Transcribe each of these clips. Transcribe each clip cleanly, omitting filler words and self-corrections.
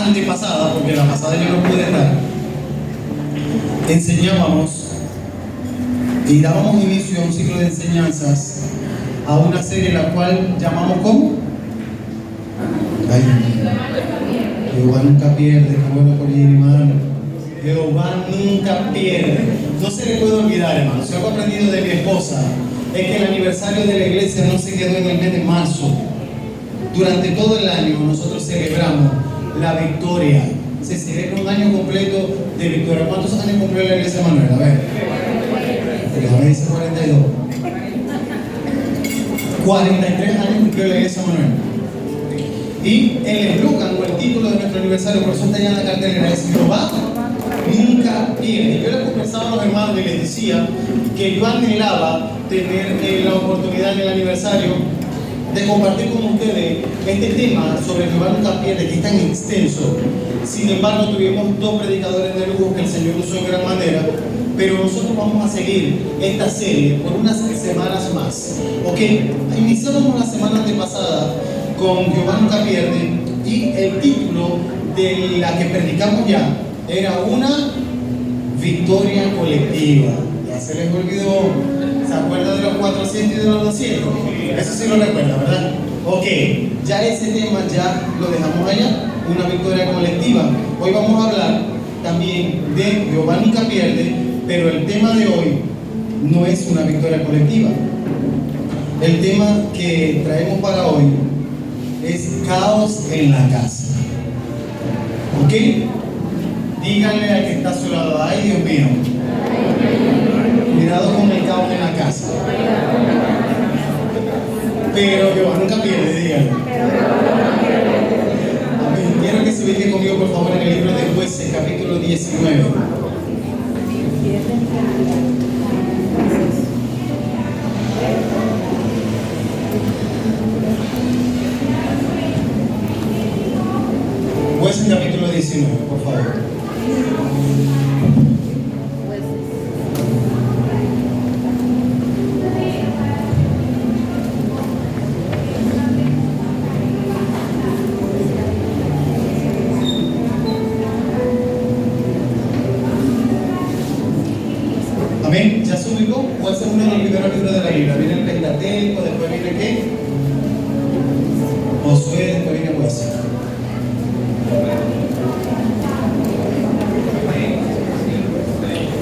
antepasada, porque la pasada yo no pude estar, enseñábamos y dábamos inicio a un ciclo de enseñanzas a una serie la cual llamamos ¿cómo? Ay, Jehová nunca pierde, qué bueno por ir, hermano. Jehová nunca pierde. No se le puede olvidar, hermano. Si algo he aprendido de mi esposa es que el aniversario de la iglesia no se quedó en el mes de marzo. Durante todo el año nosotros celebramos la victoria. Se celebra un año completo de victoria. ¿Cuántos años cumplió la iglesia, Manuel? A ver. Déjame decir 42. 43 años cumplió la iglesia, Manuel. Y el eslogan o el título de nuestro aniversario, por eso está allá en la cartelera, es Jehová nunca pierde. Yo les conversaba a los hermanos y les decía que yo anhelaba tener la oportunidad en el aniversario de compartir con ustedes este tema sobre Jehová nunca pierde, que es tan extenso. Sin embargo, tuvimos dos predicadores de lujo que el Señor usó en gran manera, pero nosotros vamos a seguir esta serie por unas semanas más. Ok, iniciamos la semana antepasada con Jehová nunca pierde y el título de la que predicamos ya era una victoria colectiva. Ya se les olvidó. ¿Se acuerda de los 400 y de los 200? Eso sí lo recuerda, ¿verdad? Ok, ya ese tema ya lo dejamos allá, una victoria colectiva. Hoy vamos a hablar también de Jehová nunca pierde, pero el tema de hoy no es una victoria colectiva. El tema que traemos para hoy es caos en la casa. ¿Ok? Díganle al que está a su lado, ay Dios mío, cuidado con el caos en la casa. Pero Jehová nunca pierde, díganle. Amén. Quiero que se ubique conmigo por favor en el libro de Jueces, capítulo 19. Jueces capítulo 19, por favor. Amén. ¿Ya se ubicó? ¿Cuál es uno de los primeros libros de la Biblia? Viene el Pentateuco, después viene ¿qué? Josué, después viene Jueces.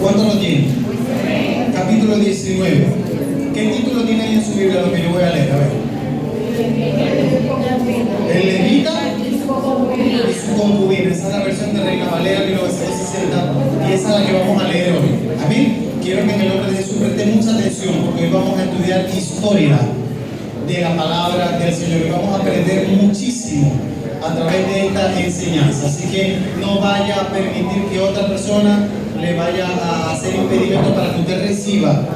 ¿Cuánto lo tiene? Capítulo 19. ¿Qué título tiene ahí en su Biblia lo que yo voy a leer? A ver. El levita y su concubina. Esa es la versión de Reina Valera 1960 y esa es la que vamos a leer hoy. Amén. Quiero que en el nombre de Jesús presten mucha atención porque hoy vamos a estudiar historia de la palabra del Señor y vamos a aprender muchísimo a través de esta enseñanza. Así que no vaya a permitir que otra persona le vaya a hacer impedimento para que usted reciba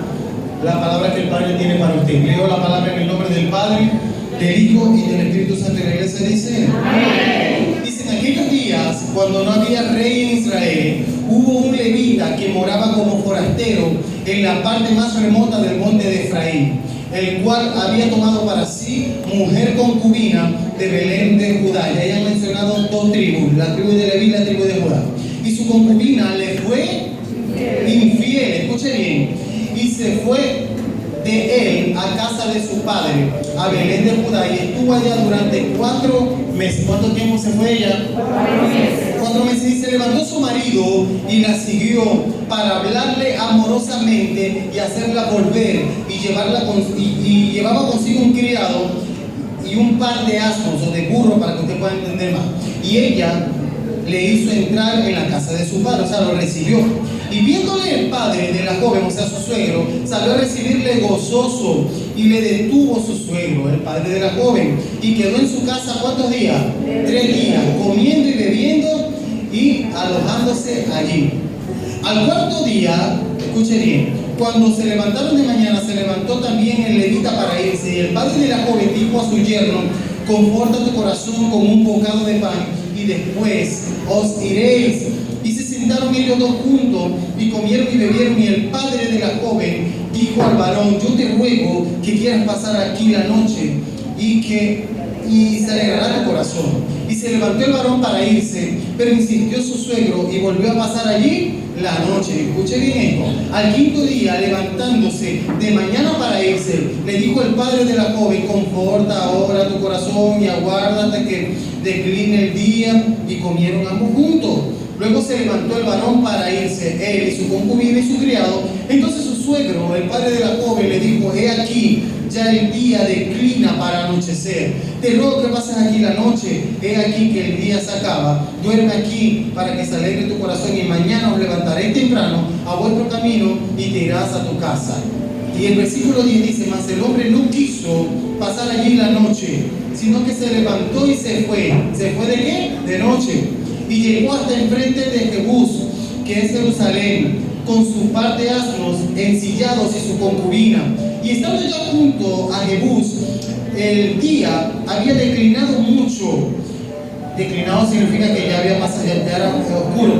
la palabra que el Padre tiene para usted. Leo la palabra en el nombre del Padre, del Hijo y del Espíritu Santo. Y la iglesia dice: amén. Dice: en aquellos días, cuando no había rey en Israel, hubo un levita que moraba como forastero en la parte más remota del monte de Efraín, el cual había tomado para sí mujer concubina de Belén de Judá. Ya hayan mencionado dos tribus, la tribu de Leví y la tribu de Judá. Y su concubina le fue infiel, escuche bien, y se fue de él a casa de su padre, a Belén de Judá, y estuvo allá durante 4 meses. ¿Cuánto tiempo se fue ella? 4 meses. Y se levantó su marido y la siguió para hablarle amorosamente y hacerla volver, y llevaba consigo un criado y un par de asnos o de burros, para que usted pueda entender más. Y ella le hizo entrar en la casa de su padre, o sea, lo recibió. Y viéndole el padre de la joven, o sea, su suegro, salió a recibirle gozoso, y le detuvo su suegro, el padre de la joven, y quedó en su casa ¿cuántos días? 3 días, comiendo y bebiendo y alojándose allí. Al 4.º día, escuche bien, cuando se levantaron de mañana, se levantó también el levita para irse, y el padre de la joven dijo a su yerno: conforta tu corazón con un bocado de pan, y después os iréis. Y se sentaron ellos dos juntos y comieron y bebieron, y el padre de la joven dijo al varón: yo te ruego que quieras pasar aquí la noche y se alegrará tu corazón. Y Y se levantó el varón para irse, pero insistió su suegro y volvió a pasar allí la noche. Escuche bien esto. Al quinto día, levantándose de mañana para irse, le dijo el padre de la joven: conforta ahora tu corazón y aguárdate que decline el día. Y comieron ambos juntos. Luego se levantó el varón para irse, él y su concubina y su criado. Entonces su suegro, el padre de la joven, le dijo: he aquí, ya el día declina para anochecer. Te ruego que pases aquí la noche. He aquí que el día se acaba. Duerme aquí para que se alegre tu corazón, y mañana os levantaréis temprano a vuestro camino y te irás a tu casa. Y el versículo 10 dice: mas el hombre no quiso pasar allí la noche, sino que se levantó y se fue. ¿Se fue de qué? De noche. Y llegó hasta enfrente de Jebús, que es Jerusalén, con su par de asnos ensillados y su concubina. Y estando ya junto a Jebús, el día había declinado mucho. Declinado significa que ya había pasado, ya era oscuro.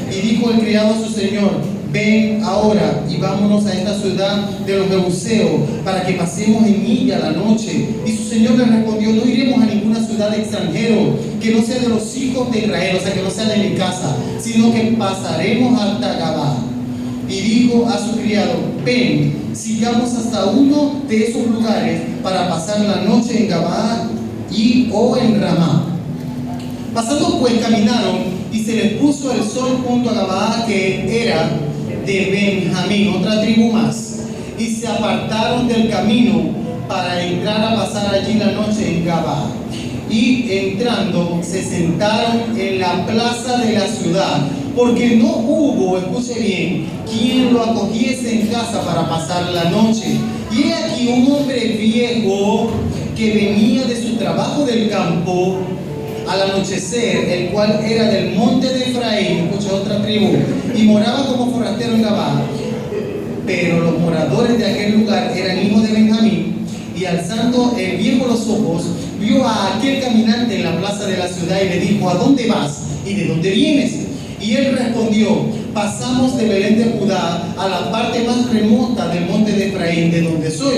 Y dijo el criado a su señor: ven ahora y vámonos a esta ciudad de los jebuseos, para que pasemos en ella la noche. Y su señor le respondió: no iremos a ninguna ciudad de extranjero que no sea de los hijos de Israel, o sea, que no sea de mi casa, sino que pasaremos hasta Gabá. Y dijo a su criado: ven, sigamos hasta uno de esos lugares para pasar la noche en Gabá o en Ramá. Pasando pues caminaron, y se les puso el sol junto a Gabá, que era de Benjamín, otra tribu más. Y se apartaron del camino para entrar a pasar allí la noche en Gabá. Y entrando se sentaron en la plaza de la ciudad, porque no hubo, escuche bien, quien lo acogiese en casa para pasar la noche. Y he aquí un hombre viejo que venía de su trabajo del campo al anochecer, el cual era del monte de Efraín, escucha, otra tribu, y moraba como forastero en Gabá. Pero los moradores de aquel lugar eran hijos de Benjamín. Y alzando el viejo los ojos, vio a aquel caminante en la plaza de la ciudad y le dijo: ¿a dónde vas y de dónde vienes? Y él respondió: pasamos de Belén de Judá a la parte más remota del monte de Efraín, de donde soy.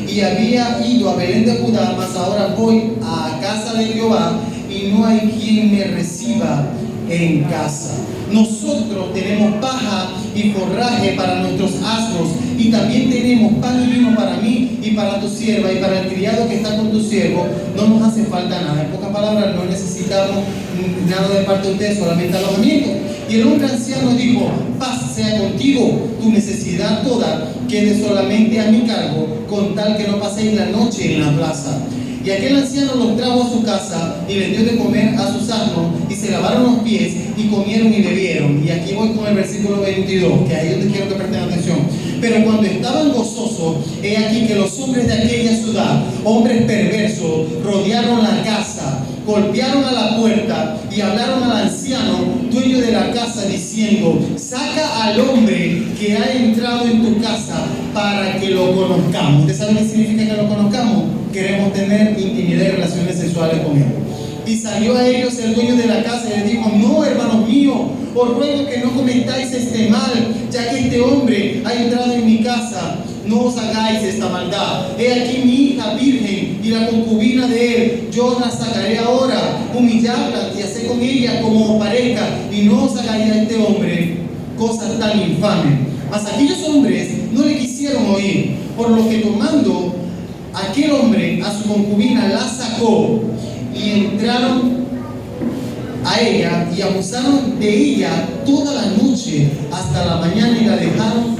Y había ido a Belén de Judá, mas ahora voy a casa de Jehová, y no hay quien me reciba en casa. Nosotros tenemos paja y forraje para nuestros asnos, y también tenemos pan y vino para mí y para tu sierva y para el criado que está con tu siervo. No nos hace falta nada. En pocas palabras, no necesitamos nada de parte de ustedes, solamente alojamiento. Y el hombre anciano dijo: paz sea contigo, tu necesidad toda quede solamente a mi cargo, con tal que no paséis la noche en la plaza. Y aquel anciano los trajo a su casa y les dio de comer a sus asnos, y se lavaron los pies y comieron y bebieron. Y aquí voy con el versículo 22, que ahí es donde quiero que presten atención. Pero cuando estaban gozosos, he aquí que los hombres de aquella ciudad, hombres perversos, rodearon la casa, golpearon a la puerta y hablaron al anciano, dueño de la casa, diciendo: saca al hombre que ha entrado en tu casa para que lo conozcamos. ¿Usted sabe qué significa que lo conozcamos? Queremos tener intimidad y relaciones sexuales con él. Y salió a ellos el dueño de la casa y les dijo: no, hermanos míos, os ruego que no cometáis este mal, ya que este hombre ha entrado en mi casa. No os hagáis esta maldad. He aquí mi hija virgen y la concubina de él. Yo la sacaré ahora, humillarla y hacer con ella como pareja. Y no os hagáis a este hombre cosas tan infames. Mas aquellos hombres no le quisieron oír, por lo que tomando aquel hombre a su concubina la sacó, y entraron a ella y abusaron de ella toda la noche hasta la mañana, y la dejaron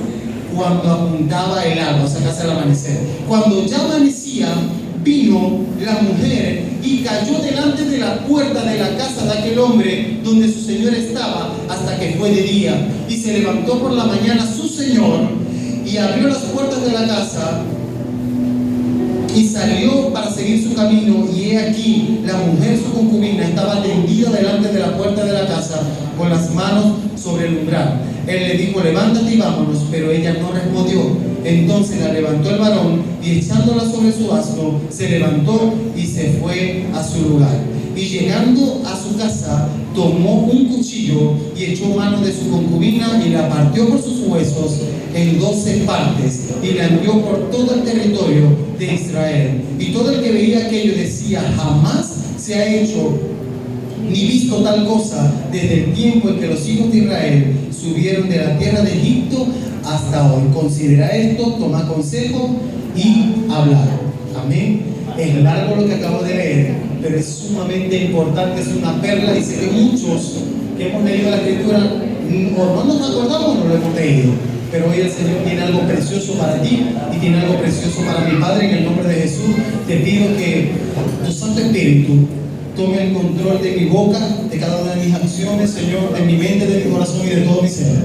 cuando apuntaba el alba, o sea, casi al amanecer. Cuando ya amanecía, vino la mujer y cayó delante de la puerta de la casa de aquel hombre donde su señor estaba, hasta que fue de día. Y se levantó por la mañana su señor y abrió las puertas de la casa y salió para seguir su camino, y he aquí la mujer, su concubina, estaba tendida delante de la puerta de la casa con las manos sobre el umbral. Él le dijo: levántate y vámonos, pero ella no respondió. Entonces la levantó el varón, y echándola sobre su asno, se levantó y se fue a su lugar. Y llegando a su casa, tomó un cuchillo y echó mano de su concubina y la partió por sus huesos en 12 partes, y la envió por todo el territorio de Israel. Y todo el que veía aquello decía: jamás se ha hecho ni visto tal cosa desde el tiempo en que los hijos de Israel subieron de la tierra de Egipto hasta hoy. Considera esto, toma consejo y habla. Amén. Es largo lo que acabo de leer, pero es sumamente importante, es una perla, y sé que muchos que hemos leído la Escritura o no nos acordamos o no lo hemos leído. Pero hoy el Señor tiene algo precioso para ti y tiene algo precioso para mi Padre. En el nombre de Jesús te pido que tu Santo Espíritu tome el control de mi boca, de cada una de mis acciones, Señor, de mi mente, de mi corazón y de todo mi ser,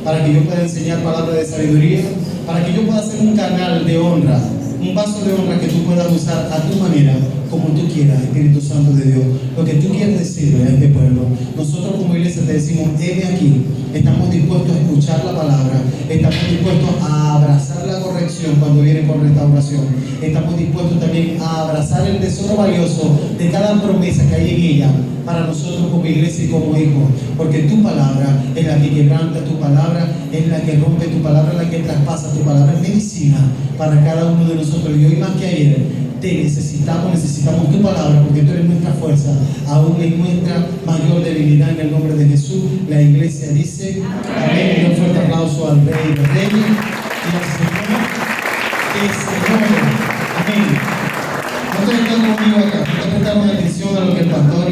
para que yo pueda enseñar palabras de sabiduría, para que yo pueda ser un canal de honra, un vaso de honra que tú puedas usar a tu manera, como tú quieras, Espíritu Santo de Dios. Lo que tú quieres decirle a este pueblo. Nosotros como iglesia te decimos, heme aquí. Estamos dispuestos a escuchar la palabra. Estamos dispuestos a abrazar la corrección cuando viene con restauración. Estamos dispuestos también a abrazar el tesoro valioso de cada promesa que hay en ella para nosotros como iglesia y como hijos. Porque tu palabra es la que quebranta, tu palabra es la que rompe, tu palabra es la que traspasa, tu palabra es medicina para cada uno de nosotros. Y hoy más que ayer te necesitamos tu palabra, porque tú eres nuestra fuerza, aún en nuestra mayor debilidad. En el nombre de Jesús, la iglesia dice amén. Y un fuerte aplauso al Rey de Reyes y al Señor de Señores. Amén. ¿Cuántos están conmigo acá? ¿Cuántos prestaron atención a lo que el pastor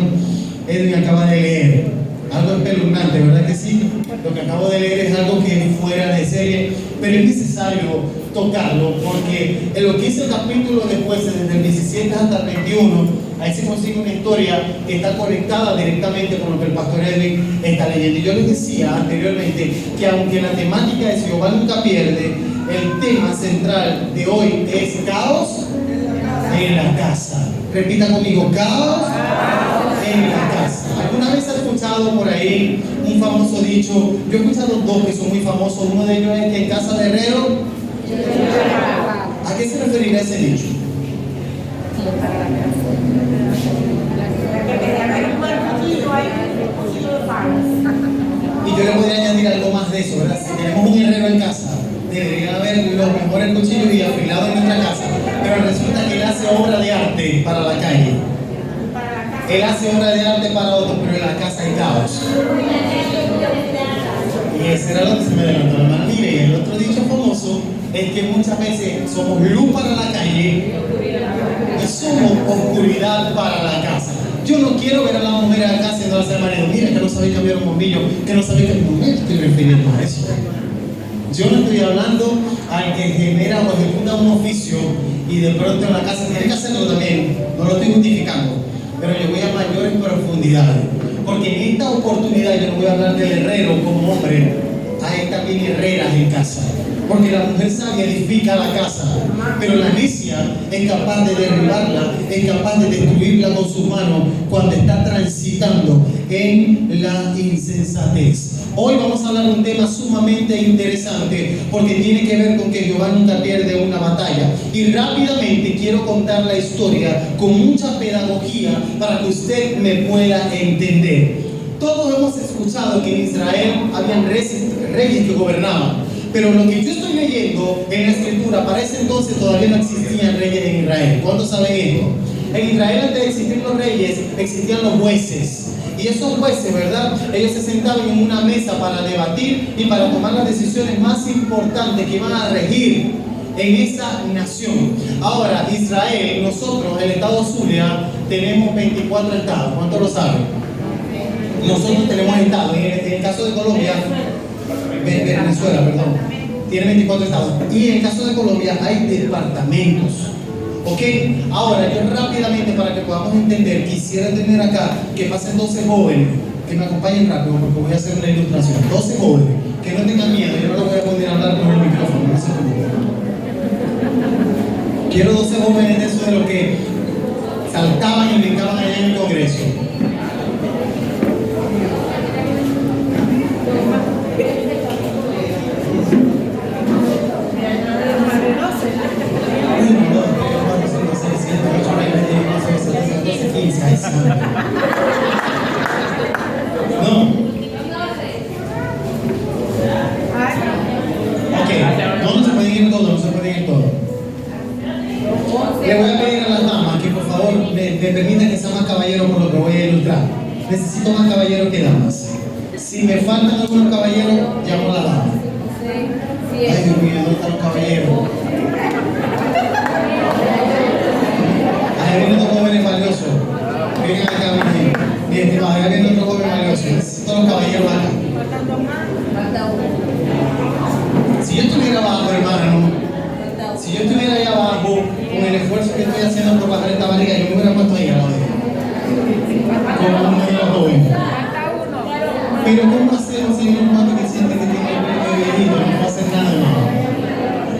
Edwin acaba de leer? Algo espeluznante, ¿verdad que sí? Lo que acabo de leer es algo que es fuera de serie, pero es necesario tocarlo, porque en lo que dice el capítulo después, desde el 17 hasta el 21, ahí se consigue una historia que está conectada directamente con lo que el pastor Edwin está leyendo. Y yo les decía anteriormente que aunque la temática de Jehová nunca pierde, el tema central de hoy es caos en la casa. Repita conmigo, caos en la casa. ¿Alguna vez has escuchado por ahí un famoso dicho? Yo he escuchado dos que son muy famosos. Uno de ellos es que en casa de herrero, ¿a qué se referirá ese dicho? Y yo le podría añadir algo más de eso, ¿verdad? Si tenemos un herrero en casa, debería haber los mejores cuchillos y afilados en nuestra casa, pero resulta que él hace obra de arte para la calle. Él hace obra de arte para otros, pero en la casa hay caos. Y ese era lo que se me adelantó, hermano. Mire, y el otro dicho famoso es que muchas veces somos luz para la calle y somos oscuridad para la casa. Yo no quiero ver a la mujer en la casa y no hacer marido, mira que no sabe cambiar un bombillo, que no sabe cambiar. No me estoy refiriendo a eso. Yo no estoy hablando al que genera o ejecuta un oficio y de pronto en la casa tiene que hacerlo también. No lo estoy justificando, pero yo voy a mayores profundidades. Porque en esta oportunidad yo no voy a hablar del herrero como hombre, hay también herreras en casa. Porque la mujer sabia edifica la casa, pero la necia es capaz de derribarla, es capaz de destruirla con sus manos cuando está transitando en la insensatez. Hoy vamos a hablar de un tema sumamente interesante porque tiene que ver con que Jehová nunca pierde una batalla. Y rápidamente quiero contar la historia con mucha pedagogía para que usted me pueda entender. Todos hemos escuchado que en Israel habían reyes que gobernaban. Pero lo que yo estoy leyendo en la escritura, para ese entonces todavía no existían reyes en Israel. ¿Cuántos saben esto? En Israel, antes de existir los reyes, existían los jueces. Y esos jueces, ¿verdad? Ellos se sentaban en una mesa para debatir y para tomar las decisiones más importantes que iban a regir en esa nación. Ahora, Israel, nosotros, el estado Zulia, tenemos 24 estados. ¿Cuántos lo saben? Nosotros tenemos estados. En el caso de Colombia, Venezuela, perdón, tiene 24 estados. Y en el caso de Colombia hay departamentos. ¿Ok? Ahora, yo rápidamente, para que podamos entender, quisiera tener acá que pasen 12 jóvenes, que me acompañen rápido, porque voy a hacer una ilustración. 12 jóvenes, que no tengan miedo, yo no los voy a poner a hablar con el micrófono, no se preocupen. Quiero 12 jóvenes de esos de los que saltaban y brincaban allá en el Congreso. No. Ok, no se pueden ir todos, no se pueden ir todos. Le voy a pedir a las damas que por favor me permitan que sea más caballero por lo que voy a ilustrar. necesito más caballeros que damas. Si me faltan algunos caballeros, llamo a la dama. Ay, Dios mío, ¿dónde están los caballeros? Ahí vienen otros jóvenes valiosos. Vengan acá, mi estimado, ahí vienen otros jóvenes valiosos. Necesito los caballeros acá. Si yo estuviera abajo, hermano, si yo estuviera ahí abajo, con el esfuerzo que estoy haciendo por bajar esta barriga, yo me hubiera puesto ahí a lado de él. Como un medio joven. Pero ¿cómo hacemos, señor, cuando que siente que tiene el premio de viejito? No puedo hacer nada de nada.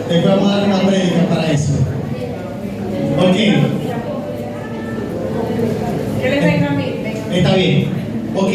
Después vamos a dar una prédica para eso. ¿Ok? ¿Qué le venga a mí? Está bien. Ok.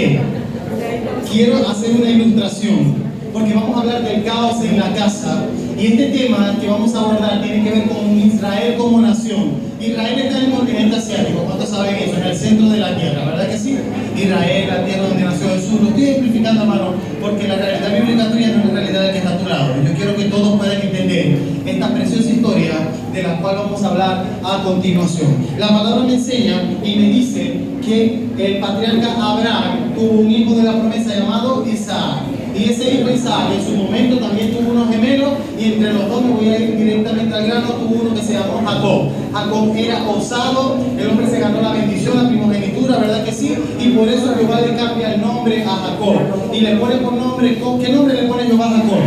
Quiero hacer una ilustración, porque vamos a hablar del caos en la casa. Y este tema que vamos a abordar tiene que ver con Israel como nación. Israel está en el continente asiático, ¿cuántos saben eso? En el centro de la tierra, ¿verdad que sí? Israel, la tierra donde nació Jesús. Lo estoy explicando, hermano, porque la realidad bíblica tuya no es la realidad que está a tu lado. Yo quiero que todos puedan entender esta preciosa historia de la cual vamos a hablar a continuación. La palabra me enseña y me dice que el patriarca Abraham tuvo un hijo de la promesa llamado Isaac. Y ese hijo Isaac en su momento también tuvo unos gemelos, y entre los dos me voy a ir directamente al grano. Tuvo uno que se llamó Jacob. Jacob era osado, el hombre se ganó la bendición, la primogenitura, ¿verdad que sí? Y por eso Jehová le cambia el nombre a Jacob y le pone por nombre, ¿qué nombre le pone Jehová a Jacob?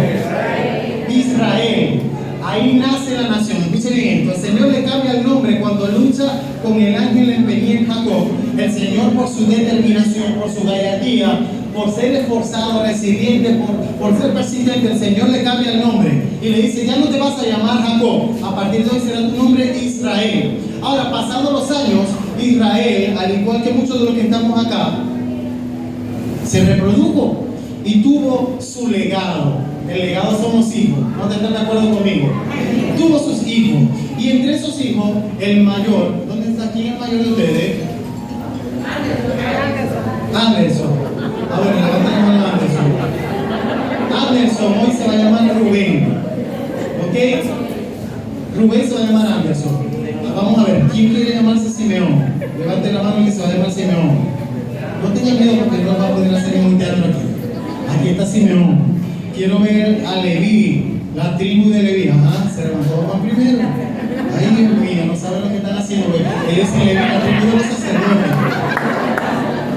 Israel. Ahí nace la nación. Escuchen bien esto. El Señor le cambia el nombre cuando lucha con el ángel empeñado en Jacob. El Señor, por su determinación, por su gallardía, por ser esforzado, resiliente, por ser persistente, el Señor le cambia el nombre y le dice: ya no te vas a llamar Jacob, a partir de hoy será tu nombre Israel. Ahora, pasados los años, Israel, al igual que muchos de los que estamos acá, se reprodujo y tuvo su legado. El legado son los hijos. ¿No están de acuerdo conmigo? Tuvo sus hijos. Y entre esos hijos, el mayor, ¿dónde está? ¿Quién es el mayor de ustedes? Anderson. Ah, bueno, levanten la mano a Anderson. Anderson hoy se va a llamar Rubén. ¿Ok? Rubén se va a llamar Anderson. Vamos a ver, ¿quién quiere llamarse Simeón? Levanten la mano y que se va a llamar Simeón. No tengan miedo porque no va a poder hacer ningún teatro aquí. Aquí está Simeón. Quiero ver a Leví, la tribu de Leví. Ajá, se levantó Juan primero. Ay, Dios mío, no saben lo que están haciendo, güey. Ellos se Leví, la tribu de los sacerdotes.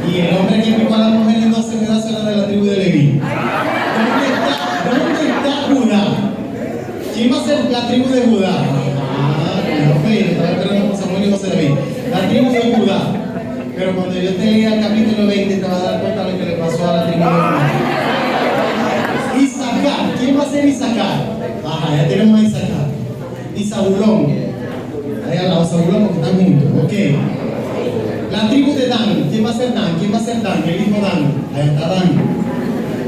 Y el hombre que picó a la mujer en 12 pedazos era de la tribu de Leví. ¿Dónde está Judá? ¿Quién va a ser la tribu de Judá? Estaba esperando con Samuel y José David. La tribu de Judá. Pero cuando yo te lea el capítulo 20, te vas a dar cuenta de lo que le pasó a la tribu de Judá. Isaacar, ¿quién va a ser Isaacar? Ajá, ya tenemos a Isaacar. Y Zabulón. Ahí al lado, Zabulón, porque están juntos. Ok. La tribu de Dan, ¿quién va a ser Dan? ¿Quién va a ser Dan? El hijo Dan. Ahí está Dan.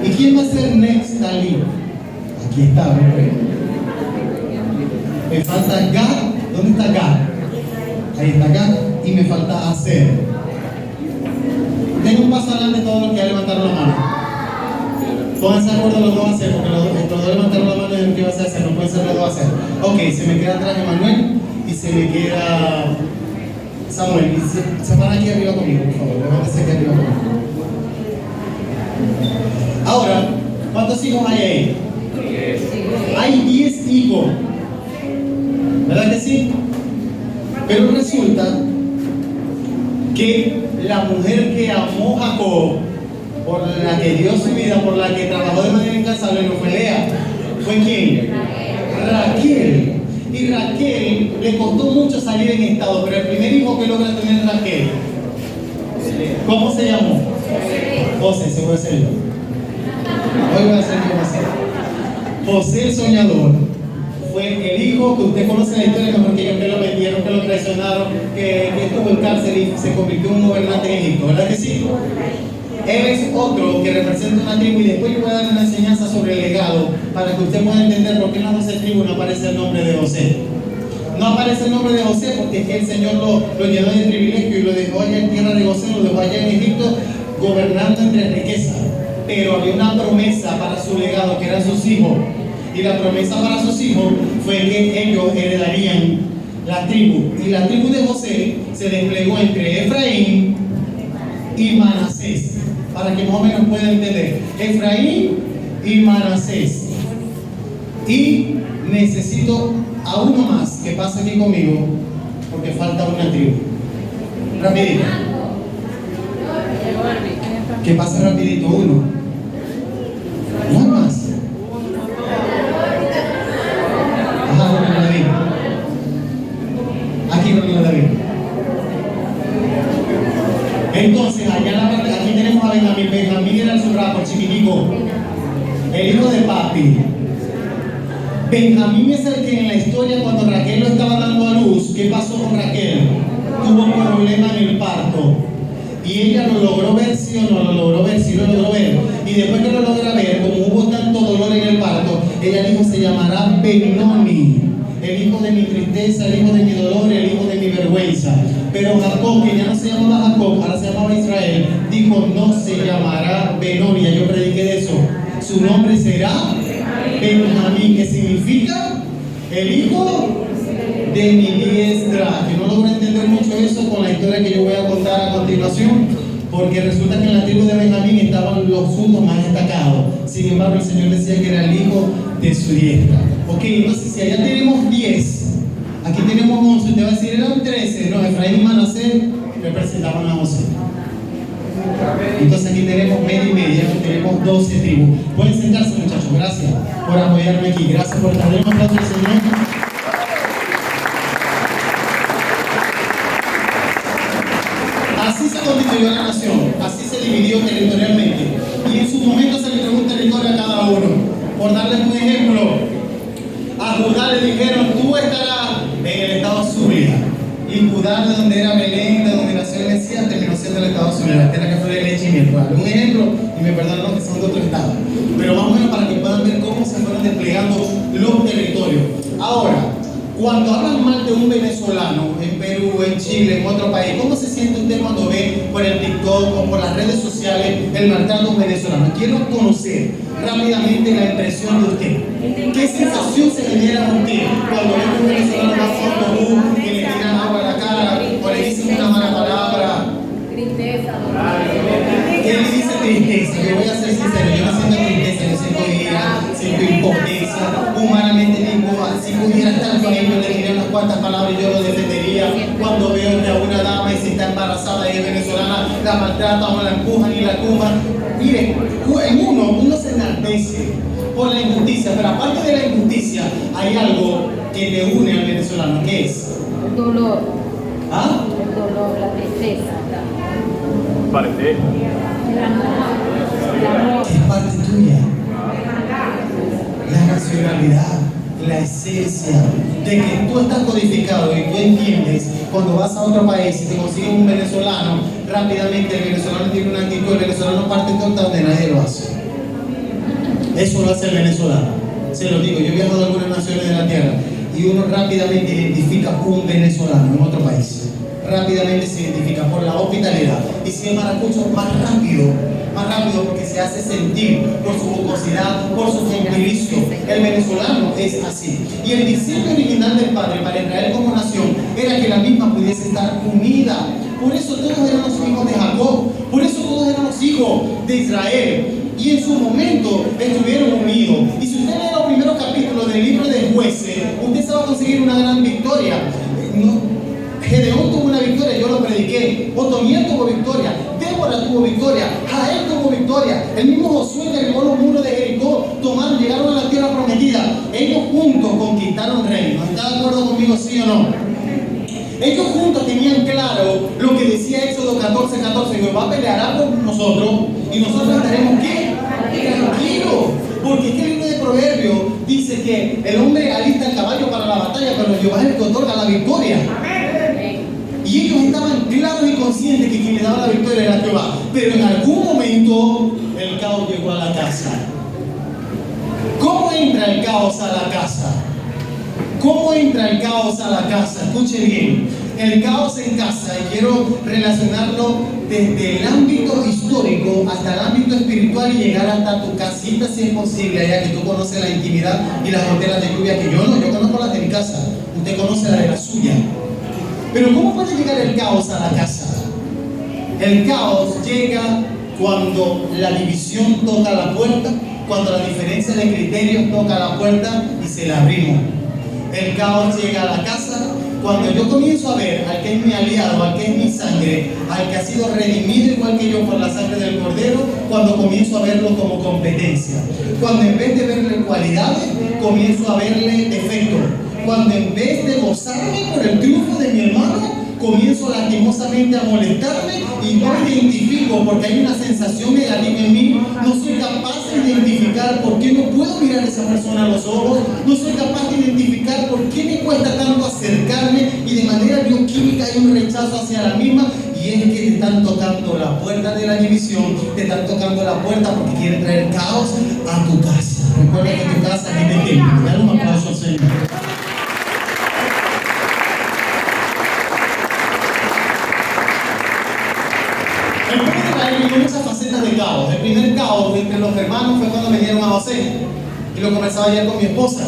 ¿Y quién va a ser Neftalí? Aquí está, bebé. Me falta Gad. ¿Dónde está Gad? Ahí está Gad. Y me falta Aser. Tengo un paso adelante todos los que ya levantaron la mano. Pónganse de acuerdo los dos a hacer, porque los dos levantaron la mano y lo que vas a hacer, no pueden ser los dos a hacer. Ok, se me queda atrás Emanuel y se me queda Samuel. Y se van aquí arriba conmigo, por favor. Levántense aquí arriba conmigo. Ahora, ¿cuántos hijos hay ahí? Hay 10 hijos. ¿Verdad que sí? Pero resulta que la mujer que amó a Jacob, por la que dio su vida, por la que trabajó de manera incansable, no fue Lea. ¿Fue quién? Raquel. Y Raquel le costó mucho salir en estado, pero el primer hijo que logra tener Raquel, ¿cómo se llamó? José, se puede ser yo. Hoy voy a ser yo José. José el soñador fue el hijo que usted conoce la historia mejor que yo, que lo vendieron, que lo traicionaron, que estuvo en cárcel y se convirtió en un gobernante en Egipto, ¿verdad que sí? Él es otro que representa una tribu, y después yo voy a dar una enseñanza sobre el legado para que usted pueda entender por qué en las 12 tribus no aparece el nombre de José. No aparece el nombre de José porque es que el Señor lo llenó de privilegio y lo dejó allá en tierra de José, lo dejó allá en Egipto gobernando entre riquezas. Pero había una promesa para su legado, que eran sus hijos. Y la promesa para sus hijos fue que ellos heredarían la tribu. Y la tribu de José se desplegó entre Efraín y Manasés, para que más o menos puedan entender. Efraín y Manasés. Y necesito a uno más que pase aquí conmigo, porque falta una tribu. Rapidito. Que pase rapidito uno. No más. Ajá, con David. Aquí con David. Entonces, allá en la parte, aquí tenemos a Benjamín. Benjamín era el sobrado, chiquitico, el hijo de papi. Benjamín es el que en la historia, cuando Raquel lo estaba dando a luz, ¿qué pasó con Raquel? Tuvo un problema en el parto. Y ella lo logró ver, sí o no lo logró ver, sí lo logró ver. Y después que lo logra ver, como hubo tanto dolor en el parto, ella dijo: se llamará Benoni, el hijo de mi tristeza, el hijo de mi dolor, el hijo de mi vergüenza. Pero Jacob, que ya no se llamaba Jacob, ahora se llamaba Israel, dijo: no se llamará Benoni. Ya yo prediqué de eso. Su nombre será Benjamín, que significa el hijo de mi diestra. Yo no logro entender mucho eso con la historia que yo voy a contar a continuación, porque resulta que en la tribu de Benjamín estaban los unos más destacados. Sin embargo, el Señor decía que era el hijo de su diestra. Ok, entonces si allá tenemos 10, aquí tenemos 11, usted va a decir eran 13. No, Efraín y Manasés representaban a 11. Entonces aquí tenemos media y media, tenemos 12 tribus. Pueden sentarse, muchachos. Gracias por apoyarme aquí. Gracias por estar en el Señor. Así se constituyó la nación, así se dividió territorialmente. Y en su momento se le entregó un territorio a cada uno. Por darles un ejemplo, a Judá le dijeron: tú estarás en el estado Zulia. Y Judá, de donde era Belén, de donde nació el Mesías, terminó siendo el estado Zulia, la tierra que fue de leche y miel. Un ejemplo, y me perdonan los que son de otro estado. Pero más o menos para que puedan ver cómo se fueron desplegando los territorios. Ahora, cuando hablan mal de un venezolano en Perú, en Chile, en otro país, ¿cómo se siente usted cuando ve por el TikTok o por las redes sociales el maltrato a un venezolano? Quiero conocer rápidamente la impresión de usted. ¿Qué sensación se genera en usted cuando ve que un venezolano va a un autobús y le tiran agua a la cara o le dicen una mala palabra? Tristeza, ¿Qué le dice tristeza? Yo voy a ser sincero, yo no siento tristeza, yo siento ira, siento impotencia. Humanamente digo, si pudiera estar con ellos, le diría unas cuantas palabras y yo lo defendería. Cuando veo que a una dama y si está embarazada y es venezolana, la maltratan o la empujan y la tumban. Mire, en uno se enaltece por la injusticia, pero aparte de la injusticia, hay algo que te une al venezolano. ¿Qué es? el dolor, ¿Ah? el dolor, la tristeza, Parece. el amor. Es parte tuya. La nacionalidad, la esencia de que tú estás codificado y tú entiendes cuando vas a otro país y te consigues un venezolano, rápidamente el venezolano tiene una actitud, el venezolano parte tonta donde nadie lo hace. Eso lo hace el venezolano. Se lo digo, yo he viajado a algunas naciones de la tierra y uno rápidamente identifica un venezolano en otro país. Rápidamente se identifica por la hospitalidad. Y si es maracucho, más rápido porque se hace sentir por su jocosidad, por su gentilicio. El venezolano es así. Y el diseño original del Padre para Israel como nación era que la misma pudiese estar unida. Por eso todos éramos hijos de Jacob, por eso todos éramos hijos de Israel. Y en su momento estuvieron unidos. Y si usted lee los primeros capítulos del libro de Jueces, usted se va a conseguir una gran victoria. Gedeón tuvo una victoria, yo lo prediqué. Otoniel tuvo victoria, Débora tuvo victoria, Jael tuvo victoria. El mismo Josué derribó los muros de Jericó, llegaron a la tierra prometida. Ellos juntos conquistaron reinos. ¿Está de acuerdo conmigo, sí o no? Ellos juntos tenían claro lo que decía Éxodo 14:14: Jehová peleará por nosotros y nosotros estaremos ¿qué? Tranquilos. Porque es que el libro de Proverbios dice que el hombre alista el caballo para la batalla, pero Jehová es el que otorga la victoria. Y ellos estaban claros y conscientes que quien le daba la victoria era Jehová. Pero en algún momento el caos llegó a la casa. ¿Cómo entra el caos a la casa? ¿Cómo entra el caos a la casa? Escuche bien. El caos en casa, y quiero relacionarlo desde el ámbito histórico hasta el ámbito espiritual y llegar hasta tu casita si es posible, allá que tú conoces la intimidad y las goteras de lluvia que yo no, yo conozco las de mi casa, usted conoce la de la suya. Pero ¿cómo puede llegar el caos a la casa? El caos llega cuando la división toca la puerta, cuando la diferencia de criterios toca la puerta y se la abrimos. El caos llega a la casa cuando yo comienzo a ver al que es mi aliado, al que es mi sangre, al que ha sido redimido igual que yo por la sangre del Cordero, cuando comienzo a verlo como competencia. Cuando en vez de verle cualidades, comienzo a verle defectos. Cuando en vez de gozarme por el triunfo de mi hermano, comienzo lastimosamente a molestarme y no identifico, porque hay una sensación negativa en mí. No soy capaz de identificar por qué no puedo mirar a esa persona a los ojos. No soy capaz de identificar por qué me cuesta tanto acercarme, y de manera bioquímica hay un rechazo hacia la misma. Y es que te están tocando la puerta de la división, te están tocando la puerta porque quieren traer caos a tu casa. Recuerda que tu casa es de templo. Dale un aplauso al Señor. El pueblo de Israel vivió muchas facetas de caos. El primer caos entre los hermanos fue cuando vinieron a José. Y lo conversaba ayer con mi esposa.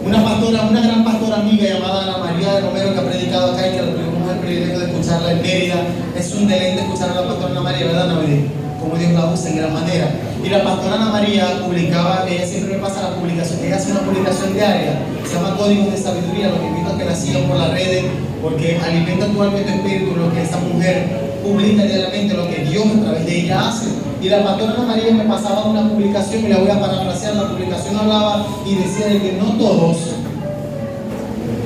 Una pastora, una gran pastora amiga llamada Ana María de Romero, que ha predicado acá y que tuvimos el privilegio de escucharla en Mérida. Es un deleite escuchar a la pastora Ana María, ¿verdad, Ana María? Como Dios la usa en gran manera. Y la pastora Ana María publicaba, ella siempre me pasa la publicación, ella hace una publicación diaria, se llama Códigos de Sabiduría. Los invito a que la sigan por las redes, porque alimenta tu alma y tu espíritu lo que esa mujer publica diariamente, lo que Dios a través de ella hace. Y la pastora Ana María me pasaba una publicación, y la voy a parafrasear. La publicación hablaba y decía de que no todos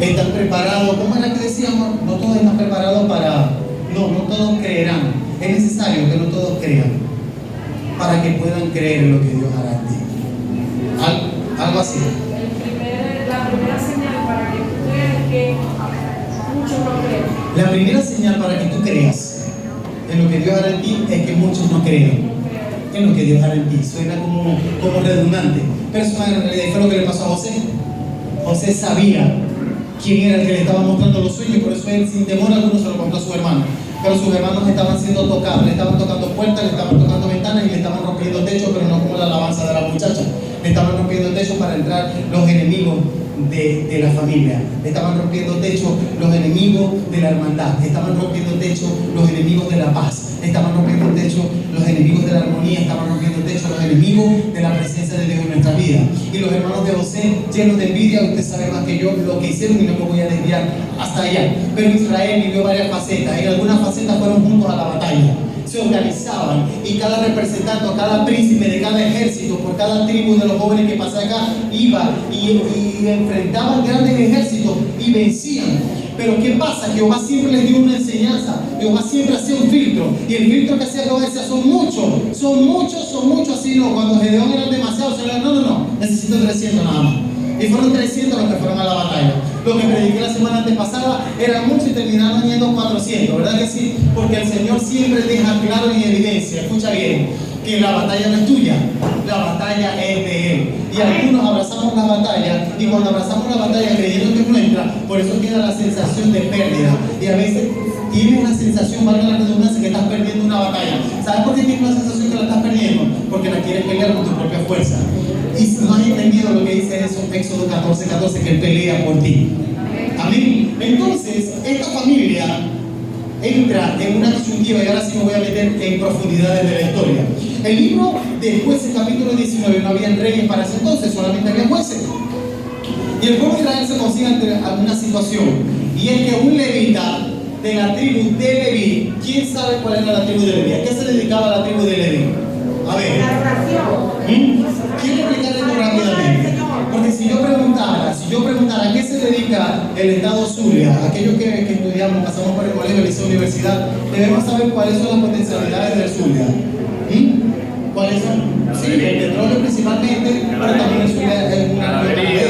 están preparados. ¿Cómo era que decíamos? No todos están preparados para... No todos creerán. Es necesario que no todos crean para que puedan creer en lo que Dios hará en ti. Algo así. La primera señal para que tú creas es que muchos no creen. La primera señal para que tú creas en lo que Dios hará en ti es que muchos no crean en lo que Dios hará en ti. Suena como redundante, pero es una realidad. Y fue lo que le pasó a José. José sabía quién era el que le estaba mostrando los sueños, y por eso él, sin temor alguno, se lo contó a su hermano. Pero sus hermanos estaban siendo tocados, le estaban tocando puertas, le estaban tocando ventanas y le estaban rompiendo techo, pero no como la alabanza de la muchacha. Le estaban rompiendo techo para entrar los enemigos de la familia. Le estaban rompiendo techo los enemigos de la hermandad. Le estaban rompiendo techo los enemigos de la paz. Le estaban rompiendo techo los enemigos de la armonía. Estaban rompiendo techo los enemigos de la presencia de Dios en nuestra vida. Y los hermanos de José, llenos de envidia, usted sabe más que yo lo que hicieron, y no me voy a desviar hasta allá. Pero Israel vivió varias facetas, y algunas facetas fueron juntos a la batalla. Se organizaban, y cada representante, cada príncipe de cada ejército, por cada tribu de los jóvenes que pasé acá, iba y enfrentaban grandes ejércitos y vencían. Pero ¿qué pasa? Jehová siempre les dio una enseñanza. Jehová siempre hacía un filtro, y el filtro que hacía Jehová decía: son muchos, así no. Cuando Gedeón eran demasiados, se le dijo: no, necesito 300 nada más. Y fueron 300 los que fueron a la batalla. Lo que prediqué la semana antepasada eran muchos y terminaron yendo 400, ¿verdad que sí? Porque el Señor siempre deja claro en evidencia, escucha bien, que la batalla no es tuya, la batalla es de Él. Y algunos abrazamos la batalla, y cuando abrazamos la batalla creyendo que es nuestra, por eso queda la sensación de pérdida. Y a veces tienes la sensación, valga la redundancia, que estás perdiendo una batalla. ¿Sabes por qué tienes la sensación que la estás perdiendo? Porque la quieres pelear con tu propia fuerza. Y si no has entendido lo que dice eso, Éxodo 14:14, que Él pelea por ti. Amén. Entonces, esta familia entra en una disyuntiva, y ahora sí me voy a meter en profundidades de la historia. El libro de Jueces, capítulo 19, no habían reyes para ese entonces, solamente había jueces. Y el pueblo de Israel se consigue ante una situación, y es que un levita de la tribu de Leví, ¿quién sabe cuál era la tribu de Leví? ¿A qué se dedicaba la tribu de Leví? A ver. La oración. Quiero explicarle esto rápidamente. Porque si yo preguntara a qué se dedica el estado Zulia, aquellos que estudiamos, pasamos por el colegio, liceo, universidad, debemos saber cuáles son las potencialidades del Zulia. ¿Cuáles son? Sí, el petróleo principalmente, pero también el Zulia es una ganadería.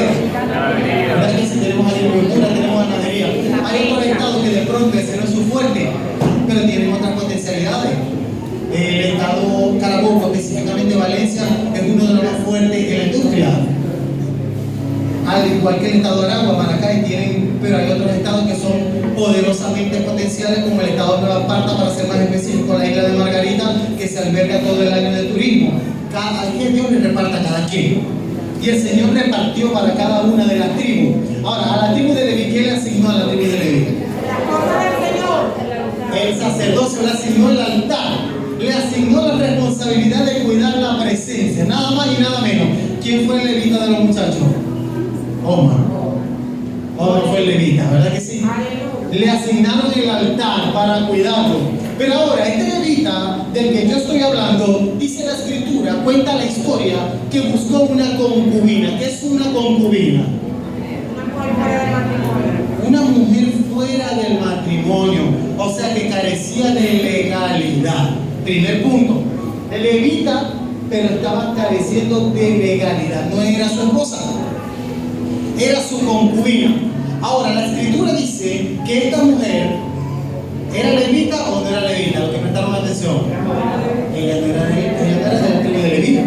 ¿Verdad que si tenemos agricultura, tenemos ganadería? Hay otros estados que de pronto ese no es su fuerte, pero tienen otras potencialidades. El estado Carabobo, específicamente Valencia, es uno de los más fuertes en la industria. Al igual que el estado de Aragua, Maracay, pero hay otros estados que son poderosamente potenciales, como el estado de Nueva Esparta, para ser más específico, la isla de Margarita, que se alberga todo el año de turismo. Aquí Dios le reparta a cada quien. Y el Señor repartió para cada una de las tribus. Ahora, a la tribu de Leví, ¿qué le asignó a la tribu de Leví? el sacerdocio, le asignó el altar, le asignó la responsabilidad de cuidar la presencia, nada más y nada menos. ¿Quién fue el levita de los muchachos? Omar. Omar fue el levita, ¿verdad que sí? Le asignaron el altar para cuidarlo. Pero ahora, este levita del que yo estoy hablando, dice la escritura, cuenta la historia que buscó una concubina. ¿Qué es una concubina? Una mujer fuera del matrimonio, o sea que carecía de legalidad. Primer punto, el levita, pero estaba careciendo de legalidad, no era su esposa, era su concubina. Ahora, la escritura dice que esta mujer era levita o no era levita, los que prestaron atención. Ella no era de la tribu de Leví,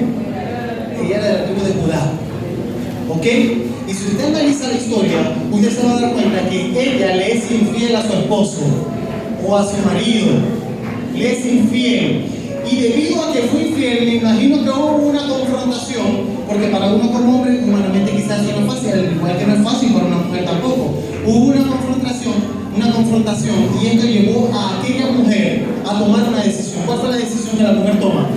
ella era de la tribu de Judá. ¿Ok? Y si usted analiza la historia, usted se va a dar cuenta que ella le es infiel a su esposo o a su marido, le es infiel. Y debido a que fue infiel, me imagino que hubo una confrontación, porque para uno como hombre, humanamente quizás eso no es fácil, al igual que no es fácil para una mujer tampoco. Hubo una confrontación, y esto llevó a aquella mujer a tomar una decisión. ¿Cuál fue la decisión que la mujer toma?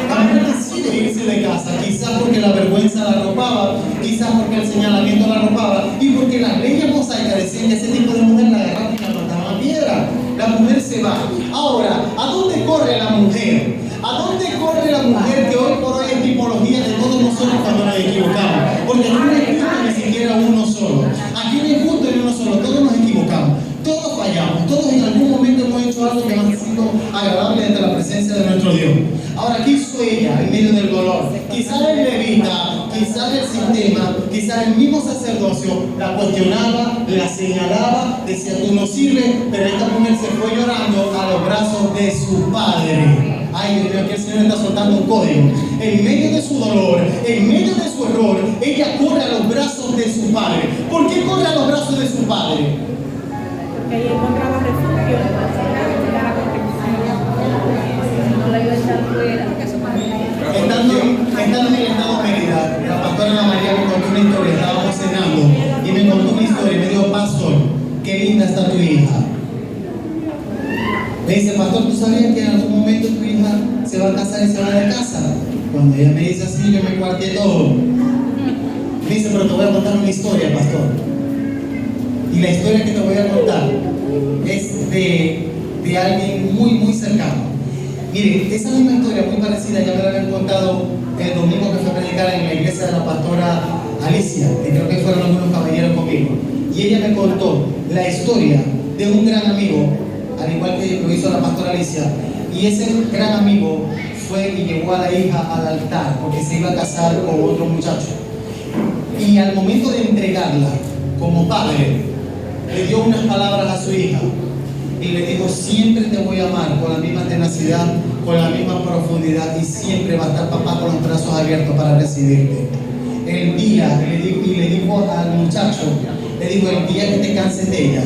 La mujer decide irse de casa, quizás porque la vergüenza la arropaba, quizás porque el señalamiento la arropaba, y porque las leyes mosaicas decían que ese tipo de mujer la agarraban y la mataban a piedra. La mujer se va. Ahora, ¿a dónde corre la mujer? ¿A dónde corre la mujer que hoy por hoy es tipología de todos nosotros cuando nos equivocamos? Porque aquí no es justo ni siquiera uno solo. Aquí no es justo ni uno solo, todos nos equivocamos. Todos fallamos, todos en algún momento hemos hecho algo que no ha sido agradable ante la presencia de nuestro Dios. Ahora, ¿qué hizo ella en medio del dolor? Quizás el levita, quizás el sistema, quizás el mismo sacerdocio la cuestionaba, la señalaba, decía tú no sirves, pero esta mujer se fue llorando a los brazos de su padre. Ay, Dios mío, aquí el Señor está soltando un código. En medio de su dolor, en medio de su error, ella corre a los brazos de su padre. ¿Por qué corre a los brazos de su padre? Que ella encontraba refugio, la no la iba a echar fuera. Estando en el estado Mérida, la pastora Ana María me contó una historia, estábamos cenando y me contó una historia y me dijo, pastor, qué linda está tu hija. Me dice, pastor, ¿tú sabías que en algún momento tu hija se va a casar y se va de casa? Cuando ella me dice así, yo me cuarteé todo. Me dice, pero te voy a contar una historia, pastor. Y la historia que te voy a contar es de alguien muy, muy cercano. Mire, esa misma historia muy parecida ya me la habían contado el domingo que fue a predicar en la iglesia de la pastora Alicia, que creo que fueron algunos caballeros conmigo. Y ella me contó la historia de un gran amigo, al igual que lo hizo la pastora Alicia. Y ese gran amigo fue y llevó a la hija al altar porque se iba a casar con otro muchacho. Y al momento de entregarla como padre, le dio unas palabras a su hija y le dijo, siempre te voy a amar con la misma tenacidad, con la misma profundidad, y siempre va a estar papá con los brazos abiertos para recibirte. El día, y le dijo al muchacho, le dijo, el día que te canses de ella,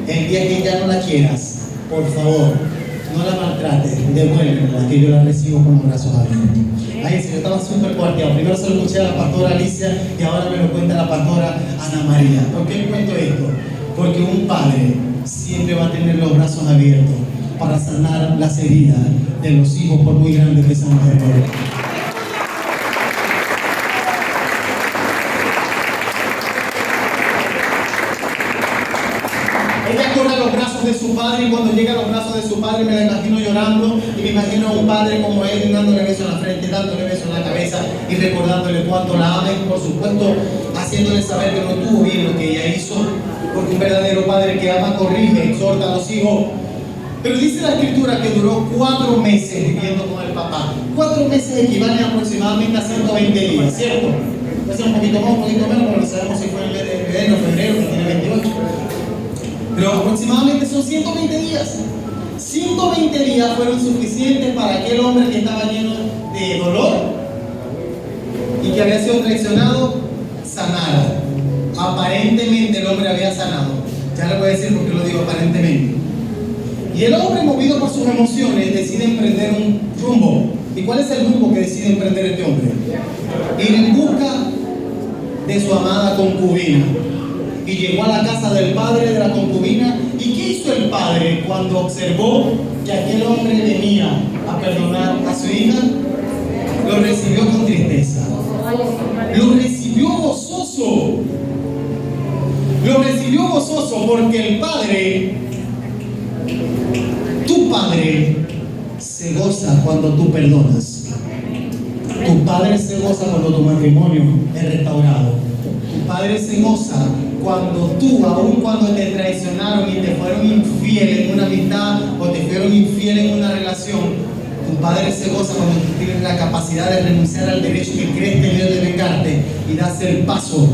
el día que ya no la quieras, por favor, no la maltrates, devuélvela, que yo la recibo con los brazos abiertos. Ay, yo estaba súper cuarteado. Primero se lo escuché a la pastora Alicia y ahora me lo cuenta la pastora Ana María. ¿Por qué cuento esto? Porque un padre siempre va a tener los brazos abiertos para sanar las heridas de los hijos, por muy grandes que sean los errores. Ella corre a los brazos de su padre y cuando llega a los brazos de su padre me la imagino llorando y me imagino a un padre como él dándole besos en la frente, dándole besos en la cabeza y recordándole cuánto la ama y por supuesto haciéndole saber que no estuvo bien lo que ella hizo, porque un verdadero padre que ama corrige, exhorta a los hijos. Pero dice la escritura que duró 4 meses viviendo con el papá. 4 meses equivalen aproximadamente a 120 días, ¿cierto? Puede ser un poquito más, un poquito menos, pero no sabemos si fue en enero o febrero, que tiene 28. Pero aproximadamente son 120 días. 120 días fueron suficientes para aquel hombre que estaba lleno de dolor y que había sido traicionado, sanara. Aparentemente el hombre había sanado. Ya le voy a decir por qué lo digo aparentemente. Y el hombre, movido por sus emociones, decide emprender un rumbo. ¿Y cuál es el rumbo que decide emprender este hombre? Ir en busca de su amada concubina. Y llegó a la casa del padre de la concubina ¿Y qué hizo el padre cuando observó que aquel hombre venía a perdonar a su hija? Lo recibió con tristeza. Lo recibió gozoso. Lo recibió gozoso porque el padre, tu padre, se goza cuando tú perdonas. Tu padre se goza cuando tu matrimonio es restaurado. Tu padre se goza cuando tú, aun cuando te traicionaron y te fueron infiel en una amistad o te fueron infiel en una relación, tu padre se goza cuando tú tienes la capacidad de renunciar al derecho que crees tener de vengarte y das el paso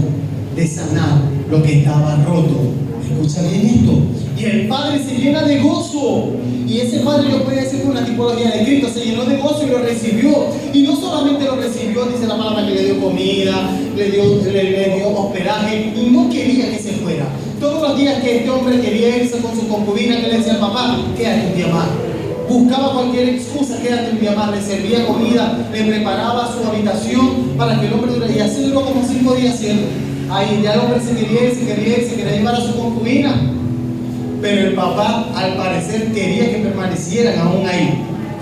de sanar lo que estaba roto. Escucha bien esto. Y el padre se llena de gozo. Y ese padre, yo podría decir con una tipología de Cristo, se llenó de gozo y lo recibió. Y no solamente lo recibió, dice la palabra, que le dio comida, le dio hospedaje, y no quería que se fuera. Todos los días que este hombre quería irse con su concubina, que le decía al papá, quédate un día más. Buscaba cualquier excusa, quédate un día más, le servía comida, le preparaba su habitación para que el hombre durara. Y así duró como 5 días haciendo. Ahí ya el hombre se quería llevar a su concubina. Pero el papá, al parecer, quería que permanecieran aún ahí,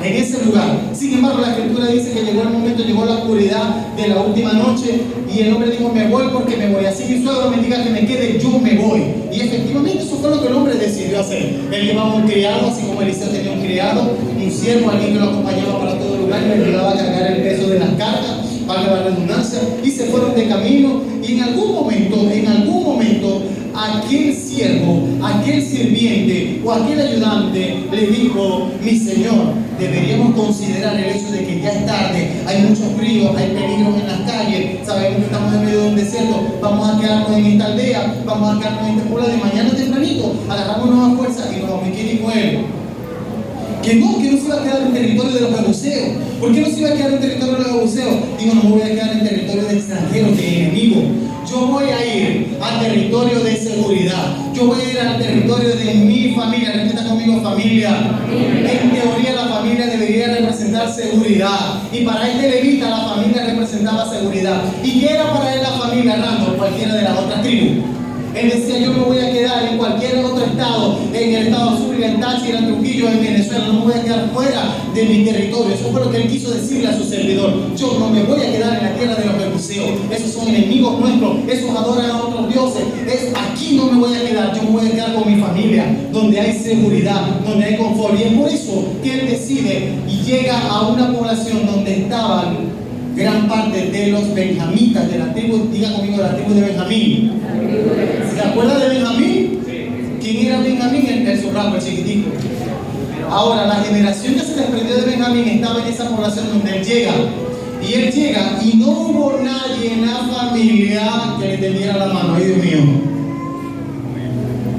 en ese lugar. Sin embargo, la escritura dice que llegó el momento, llegó la oscuridad de la última noche, y el hombre dijo, me voy porque me voy. Así mi suegro me diga que me quede, yo me voy. Y efectivamente eso fue lo que el hombre decidió hacer. Él llevaba un criado, así como Eliseo tenía un criado, un siervo, alguien que lo acompañaba para todo lugar y le ayudaba a cargar el peso de las cargas, para la redundancia, y se fueron de camino. Y en algún momento, aquel siervo, aquel sirviente o aquel ayudante le dijo, mi señor, deberíamos considerar el hecho de que ya es tarde, hay mucho frío, hay peligros en las calles, sabemos que estamos en medio de un desierto, vamos a quedarnos en esta aldea, vamos a quedarnos en esta pueblo de mañana tempranito, agarramos nuevas fuerzas y nos vamos. ¿Y qué dijo él? Que no se iba a quedar en territorio de los jebuseos. ¿Por qué no se iba a quedar en territorio de los jebuseos? Digo, no me voy a quedar en territorio de extranjeros, de enemigos. Yo voy a ir al territorio de seguridad. Yo voy a ir al territorio de mi familia. Repita conmigo, familia. En teoría la familia debería representar seguridad. Y para este levita la familia representaba seguridad. ¿Y qué era para él la familia? Randall, cualquiera de las otras tribus. Él decía, yo me voy a quedar en cualquier otro estado, en el estado Zulia, en Táchira, en Trujillo, en Venezuela, no me voy a quedar fuera de mi territorio. Eso fue lo que él quiso decirle a su servidor. Yo no me voy a quedar en la tierra de los jebuseos. Esos son enemigos nuestros, esos adoran a otros dioses. Aquí no me voy a quedar, yo me voy a quedar con mi familia, donde hay seguridad, donde hay confort. Y es por eso que él decide y llega a una población donde estaban gran parte de los benjamitas de la tribu, diga conmigo, de la tribu de Benjamín. ¿Se acuerda de Benjamín? ¿Quién era Benjamín? El zurraco, el chiquitico. Ahora, la generación que se desprendió de Benjamín estaba en esa población donde él llega. Y él llega y no hubo nadie en la familia que le tendiera la mano. Ay, Dios mío.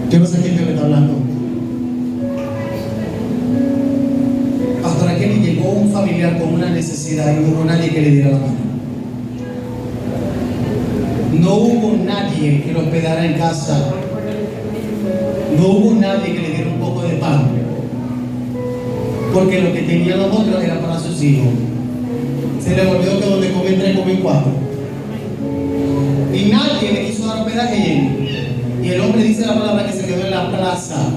Yo no sé quién me está hablando. Pastor, a que llegó un familiar con una necesidad y no hubo nadie que le diera la mano. No hubo nadie que lo hospedara en casa. No hubo nadie que le diera un poco de pan. Porque lo que tenían los otros era para sus hijos. Se le olvidó que donde comen 3, comen 4. Y nadie le quiso dar hospedaje lleno. Y el hombre dice la palabra que se quedó en la plaza.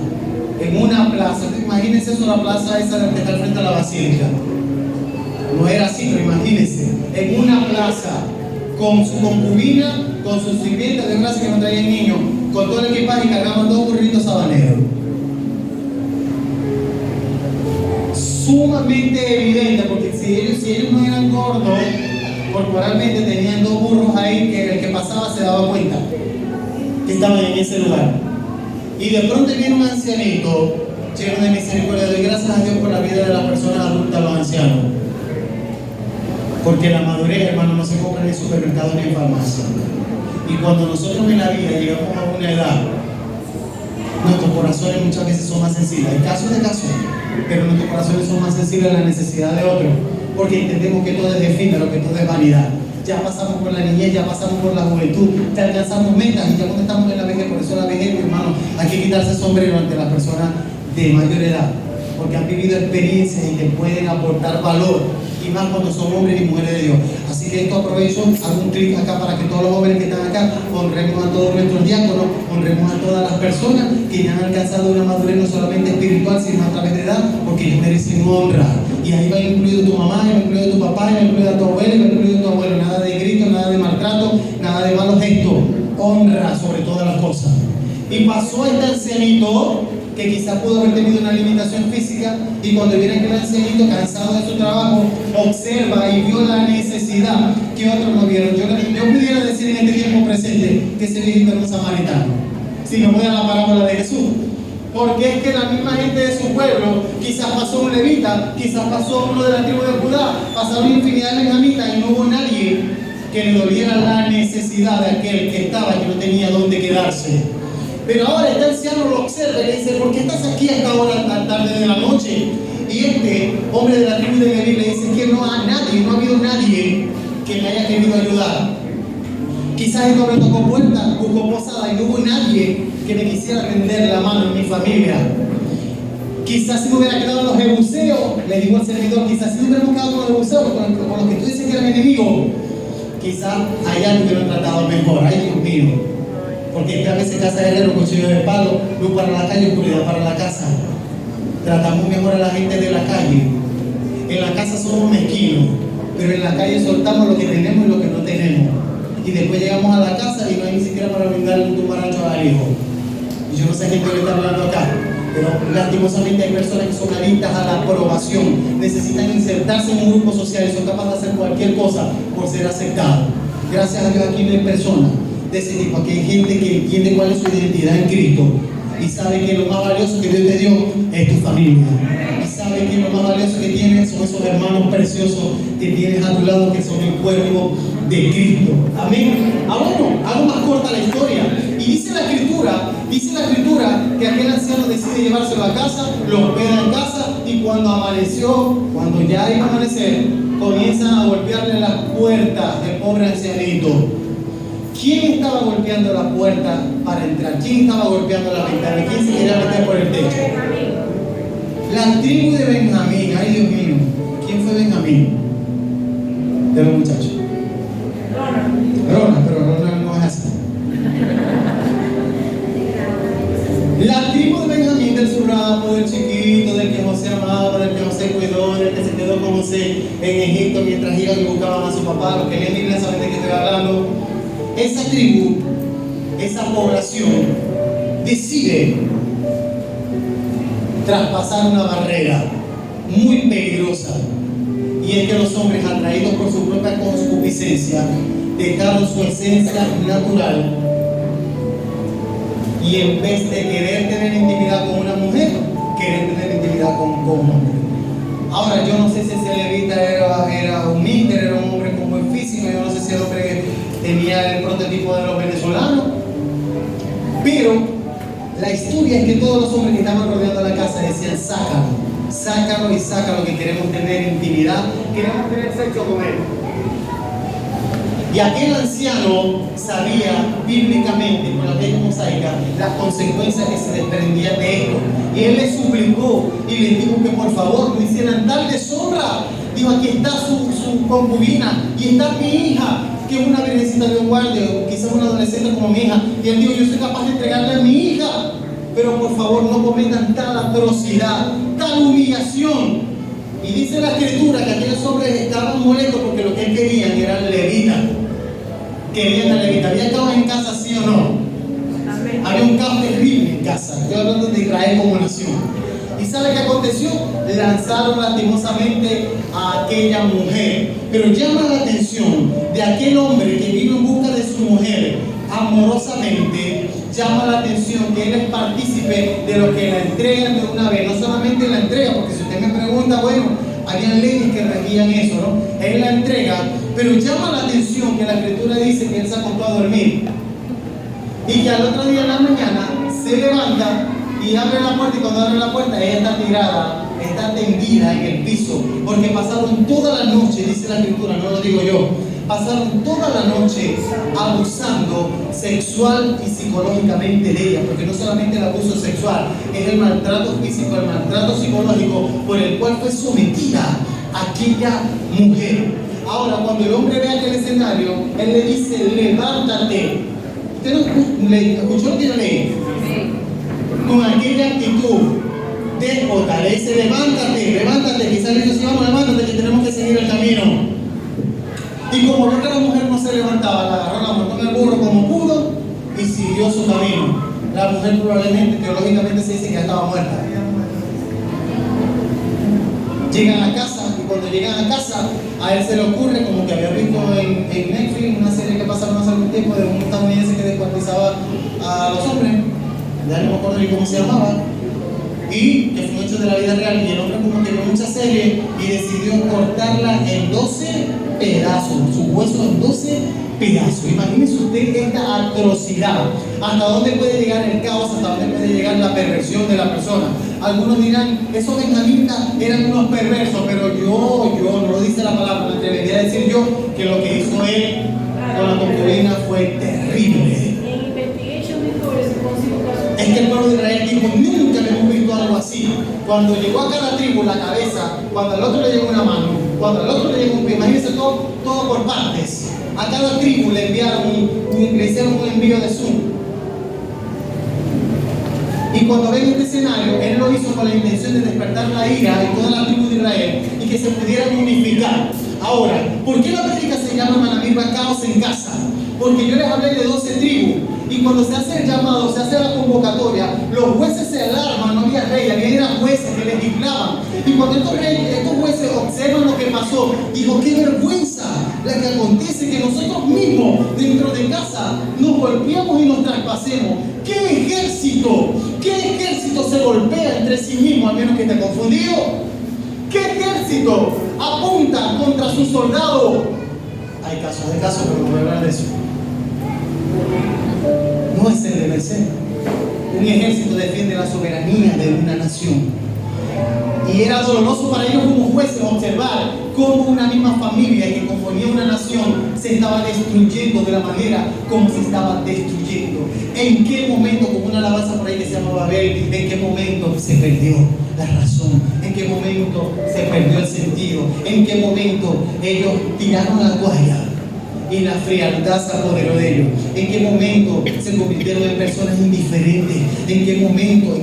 En una plaza. Imagínense eso, la plaza esa que está frente a la basílica. No era así, pero imagínense. En una plaza, con su concubina, con sus sirvientes de gracia que no traían niños, con todo el equipaje y cargaban 2 burritos habaneros. Sumamente evidente, porque si ellos no eran gordos, corporalmente tenían 2 burros ahí que el que pasaba se daba cuenta que estaban en ese lugar. Y de pronto viene un ancianito lleno de misericordia. Doy gracias a Dios por la vida de las personas adultas, los ancianos. Porque la madurez, hermano, no se compra ni en supermercado ni en farmacia. Y cuando nosotros en la vida llegamos a una edad, nuestros corazones muchas veces son más sensibles. Hay casos de casos, pero nuestros corazones son más sensibles a la necesidad de otros. Porque entendemos que todo es efímero, que todo es vanidad. Ya pasamos por la niñez, ya pasamos por la juventud, ya alcanzamos metas y ya cuando estamos en la vejez, por eso la vejez, hermano, hay que quitarse el sombrero ante las personas de mayor edad, porque han vivido experiencias y que pueden aportar valor. y más cuando son hombres y mujeres de Dios. Así que esto aprovecho, hago un clic acá para que todos los jóvenes que están acá honremos a todos nuestros diáconos, honremos a todas las personas que ya han alcanzado una madurez no solamente espiritual, sino a través de edad, porque ellos merecen honra. Y ahí va incluido tu mamá, va incluido tu papá, va incluido a tu abuelo, va incluido a tu abuelo. Nada de grito, nada de maltrato, nada de malos gestos. Honra sobre todas las cosas. Y pasó este ancianito que quizás pudo haber tenido una limitación física, y cuando viene aquel ancianito cansado de su trabajo, observa y vio la necesidad que otros no vieron. Yo pudiera decir en este tiempo presente que ese viejito era un samaritano, si no fuera la parábola de Jesús. Porque es que la misma gente de su pueblo, quizás pasó un levita, quizás pasó uno de la tribu de Judá, pasaron infinidad de benjamitas y no hubo nadie que le doliera la necesidad de aquel que estaba, que no tenía dónde quedarse. Pero ahora este anciano lo observa y le dice: ¿por qué estás aquí a esta hora tan tarde de la noche? Y este hombre de la tribu de Leví le dice que no ha habido nadie que me haya querido ayudar. Quizás este hombre tocó puertas, buscó posada y no hubo nadie que me quisiera tender la mano en mi familia. Quizás si me hubiera quedado en los jebuseos, le digo al servidor, quizás si me hubiéramos quedado con los jebuseos, con los que tú dices que eran enemigos, quizás allá me hubieran tratado mejor. Ay, Dios mío. Porque cada vez se casa de guerrero, cuchillo de palo, luz para la calle, oscuridad para la casa. Tratamos mejor a la gente de la calle. En la casa somos mezquinos, pero en la calle soltamos lo que tenemos y lo que no tenemos. Y después llegamos a la casa y no hay ni siquiera para brindarle un tumbarancho al hijo. Y yo no sé a quién le está hablando acá, pero lastimosamente hay personas que son adictas a la aprobación. Necesitan insertarse en un grupo social y son capaces de hacer cualquier cosa por ser aceptados. Gracias a Dios aquí no hay personas de ese tipo. Aquí hay gente que entiende cuál es su identidad en Cristo y sabe que lo más valioso que Dios te dio es tu familia, y sabe que lo más valioso que tienes son esos hermanos preciosos que tienes a tu lado, que son el cuerpo de Cristo. Amén. Bueno, hago más corta la historia, y dice la escritura que aquel anciano decide llevárselo a casa, lo hospeda en casa, y cuando amaneció, cuando ya iba a amanecer, comienzan a golpearle las puertas del pobre ancianito. ¿Quién estaba golpeando la puerta para entrar? ¿Quién estaba golpeando la ventana? ¿Quién se quería meter por el techo? La tribu de Benjamín. Ay, Dios mío. ¿Quién fue Benjamín? De los muchachos. Rona, pero Rona no es así. La tribu de Benjamín, del surrapo, del chiquito, del que José amaba, del que José cuidó, del que se quedó con José en Egipto mientras iban y buscaban a su papá. Los que leen Biblia saben de qué estoy hablando. Esa tribu, esa población, decide traspasar una barrera muy peligrosa, y es que los hombres, atraídos por su propia concupiscencia, dejaron su esencia natural, y en vez de querer tener intimidad con una mujer, querer tener intimidad con un hombre. Ahora, yo no sé si ese levita era un míster, era un hombre con buen físico, yo no sé si el hombre tenía el prototipo de los venezolanos, pero la historia es que todos los hombres que estaban rodeando la casa decían: sácalo y sácalo, que queremos tener intimidad, queremos tener sexo con él. Y aquel anciano sabía bíblicamente, con la ley mosaica, las consecuencias que se desprendían de esto. Y él le suplicó y le dijo que por favor no hicieran tal deshonra. Dijo: aquí está su concubina y está mi hija, que es una virgencita de un guardia, quizás una adolescente como mi hija. Y él dijo: yo soy capaz de entregarle a mi hija, pero por favor no cometan tal atrocidad, tal humillación. Y dice la escritura que aquellos hombres estaban molestos porque lo que él querían era el levita. Querían al levita. ¿Había caos en casa, sí o no? Amén. Había un caos terrible en casa. Estoy hablando de Israel como nación. ¿Y sabe qué aconteció? Lanzaron lastimosamente a aquella mujer. Pero llama la atención de aquel hombre que vino en busca de su mujer amorosamente. Llama la atención que él es partícipe de lo que la entregan de una vez. No solamente la entrega, porque si usted me pregunta, bueno, habían leyes que regían eso, ¿no? Él la entrega, pero llama la atención que la escritura dice que él se acostó a dormir, y que al otro día en la mañana se levanta y abre la puerta, y cuando abre la puerta ella está tirada, está tendida en el piso, porque pasaron toda la noche, dice la escritura, no lo digo yo, pasaron toda la noche abusando sexual y psicológicamente de ella, porque no solamente el abuso sexual, es el maltrato físico, el maltrato psicológico por el cual fue sometida aquella mujer. Ahora, cuando el hombre ve aquel escenario, él le dice, levántate. ¿Usted no escuchó lo que yo leí? Con aquella actitud déspota, le dice, levántate. Quizás le dice, vamos, levántate, que tenemos que seguir el camino. Y como vio que la mujer no se levantaba, la agarró, la montó en el burro como pudo y siguió su camino. La mujer probablemente, teológicamente se dice que ya estaba muerta. Llegan a casa, y cuando llegan a casa, a él se le ocurre, como que había visto en Netflix, una serie que pasaron hace algún tiempo de un estadounidense que descuartizaba a los hombres, ya no me acuerdo ni cómo se llamaba, y que fue un hecho de la vida real, y el hombre como que vio mucha serie y decidió cortarla en 12 pedazos, sus huesos en 12 pedazos. Imagínese usted esta atrocidad, hasta dónde puede llegar el caos, hasta dónde puede llegar la perversión de la persona. Algunos dirán, esos benjamitas eran unos perversos, pero yo, no lo dice la palabra, me atrevería a decir yo que lo que hizo él con la concubina fue terrible. Es que el pueblo de Israel dijo, nunca hemos visto algo así. Cuando llegó a cada tribu la cabeza, cuando al otro le llegó una mano, cuando al otro le llegó un pie, imagínense todo por partes. A cada tribu le enviaron le hicieron un envío de Zoom. Y cuando ven este escenario, él lo hizo con la intención de despertar la ira de toda la tribu de Israel y que se pudieran unificar. Ahora, ¿por qué la prédica se llama Manamirba Caos en Casa? Porque yo les hablé de 12 tribus. Y cuando se hace el llamado, se hace la convocatoria, los jueces se alarman, no había rey, eran jueces que legislaban. Y cuando estos jueces observan lo que pasó, dijo, qué vergüenza la que acontece, que nosotros mismos dentro de casa nos golpeamos y nos traspasemos. ¿Qué ejército se golpea entre sí mismo, a menos que esté confundido? ¿Qué ejército apunta contra su soldado? Hay casos de casos, pero no voy a hablar de eso. No es el deber ser. Un ejército defiende la soberanía de una nación. Y era doloroso para ellos como jueces observar cómo una misma familia que componía una nación se estaba destruyendo de la manera como se estaba destruyendo. ¿En qué momento, como una alabanza por ahí que se llama Babel, en qué momento se perdió la razón? ¿En qué momento se perdió el sentido? ¿En qué momento ellos tiraron la toalla y la frialdad se apoderó de ellos? ¿En qué momento se convirtieron en personas indiferentes? ¿En qué momento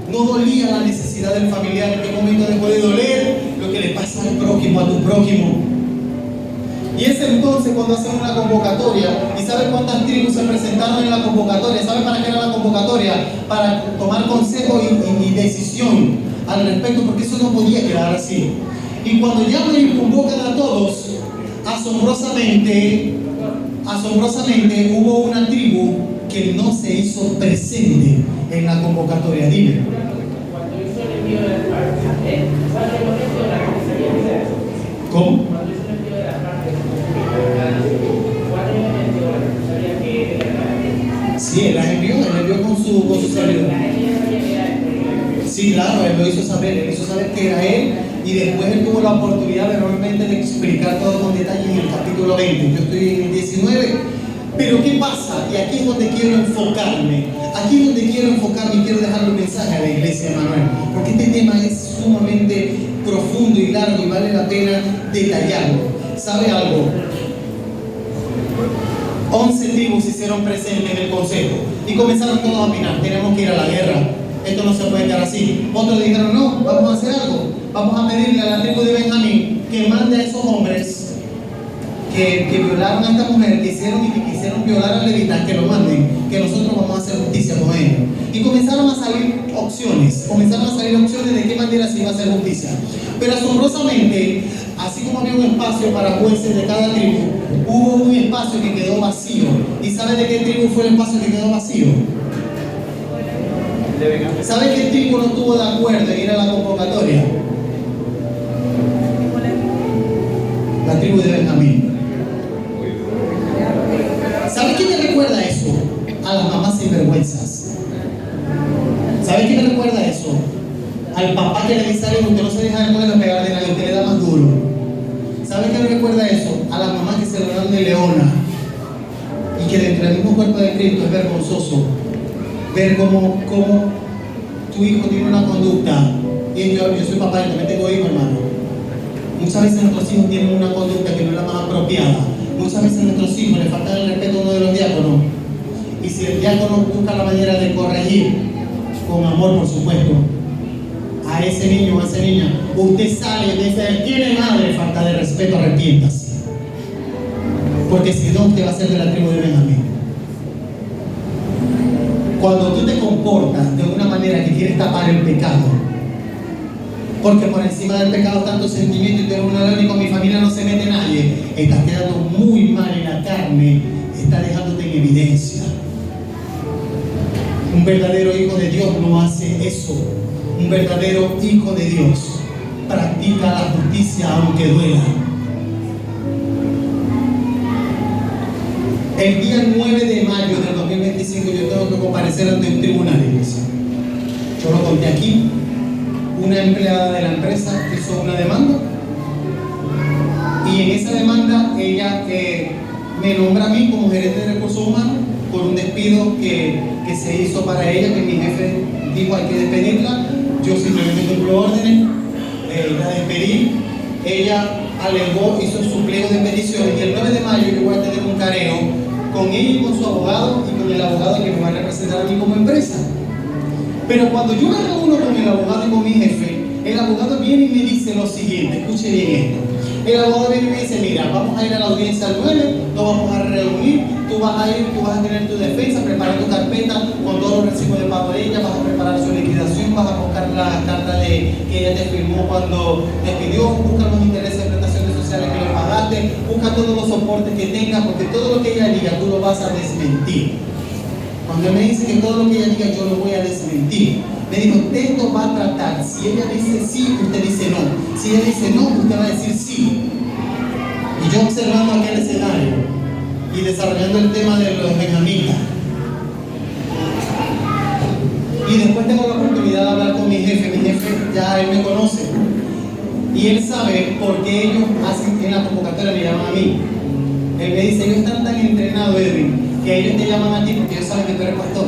no dolía la necesidad del familiar? ¿En qué momento dejó de doler lo que le pasa al prójimo, a tu prójimo? Y es entonces cuando hacen una convocatoria. ¿Y sabe cuántas tribus se presentaron en la convocatoria? ¿Sabe para qué era la convocatoria? Para tomar consejo y decisión al respecto, porque eso no podía quedar así. Y cuando llaman y convocan a todos, asombrosamente hubo una tribu que no se hizo presente en la convocatoria. Dime. Cuando hizo el envío de las partes, ¿cuál es el momento de la comisaría? ¿Cómo? Cuando hizo el envío de las partes, ¿cuál es el momento de la comisaría que Sí, él las envió con su servidor. Sí, claro, él lo hizo saber que era él, y después él tuvo la oportunidad verbalmente de explicar todo con detalle en el capítulo 20. Yo estoy en el 19, pero ¿qué pasa? Y aquí es donde quiero enfocarme. Aquí es donde quiero enfocarme y quiero dejarle un mensaje a la iglesia de Manuel, porque este tema es sumamente profundo y largo y vale la pena detallarlo. ¿Sabe algo? 11 tribus se hicieron presentes en el consejo y comenzaron todos a opinar, tenemos que ir a la guerra. Esto no se puede quedar así. Otros dijeron, no, vamos a hacer algo. Vamos a pedirle a la tribu de Benjamín que mande a esos hombres que violaron a esta mujer, que hicieron y que quisieron violar a Levita, que lo manden, que nosotros vamos a hacer justicia con ellos. Y comenzaron a salir opciones de qué manera se iba a hacer justicia. Pero asombrosamente, así como había un espacio para jueces de cada tribu, hubo un espacio que quedó vacío. ¿Y sabe de qué tribu fue el espacio que quedó vacío? ¿Sabe qué tribu no estuvo de acuerdo en ir a la convocatoria? La tribu de Benjamín. ¿Sabe qué me recuerda eso? A las mamás sinvergüenzas. ¿Sabe qué me recuerda eso? Al papá que le dice a alguien, usted no se deja de pegarle a nadie, usted le da más duro. ¿Sabe qué me recuerda eso? A las mamás que se le dan de leona y que dentro del mismo cuerpo de Cristo es vergonzoso ver cómo tu hijo tiene una conducta y yo soy papá y también tengo hijos, hermano. Muchas veces nuestros hijos tienen una conducta que no es la más apropiada. Muchas veces a nuestros hijos les falta el respeto a uno de los diáconos. Y si el diácono busca la manera de corregir, con amor por supuesto, a ese niño o a esa niña, usted sale y dice, tiene madre, falta de respeto, arrepiéntase. Porque si no, usted va a ser de la tribu de Benjamín. Cuando tú te comportas de una manera que quieres tapar el pecado, porque por encima del pecado tanto sentimiento y tengo una ley y con mi familia no se mete nadie, estás quedando muy mal en la carne, está dejándote en evidencia. Un verdadero hijo de Dios no hace eso. Un verdadero hijo de Dios practica la justicia aunque duela. El día 9 de mayo del 2025 yo tengo que comparecer ante un tribunal, iglesia. Yo lo conté aquí. Una empleada de la empresa hizo una demanda y en esa demanda ella me nombra a mí como gerente de recursos humanos por un despido que se hizo para ella, que mi jefe dijo hay que despedirla. Yo simplemente cumplo órdenes, la despedí. Ella alegó, hizo su pliego de peticiones y el 9 de mayo yo voy a tener un careo con ella y con su abogado y con el abogado que me va a representar a mí como empresa. Pero cuando yo me reúno con el abogado y con mi jefe, el abogado viene y me dice lo siguiente, escuche bien esto. El abogado viene y me dice, mira, vamos a ir a la audiencia al 9, nos vamos a reunir, tú vas a tener tu defensa, prepara tu carpeta con todos los recibos de pago de ella, vas a preparar su liquidación, vas a buscar la carta que ella te firmó cuando te pidió, busca los intereses de prestaciones sociales que le pagaste, busca todos los soportes que tengas, porque todo lo que ella diga tú lo vas a desmentir. Cuando él me dice que todo lo que ella diga yo lo voy a desmentir, me dijo, esto va a tratar, si ella dice sí, usted dice no, si ella dice no, usted va a decir sí. Y yo observando aquel escenario y desarrollando el tema de los benjamitas, y después tengo la oportunidad de hablar con mi jefe ya él me conoce, y él sabe por qué ellos hacen en la convocatoria me llaman a mí. Él me dice, ellos están tan entrenados, Edwin, que ellos te llaman a ti porque ellos saben que tú eres pastor.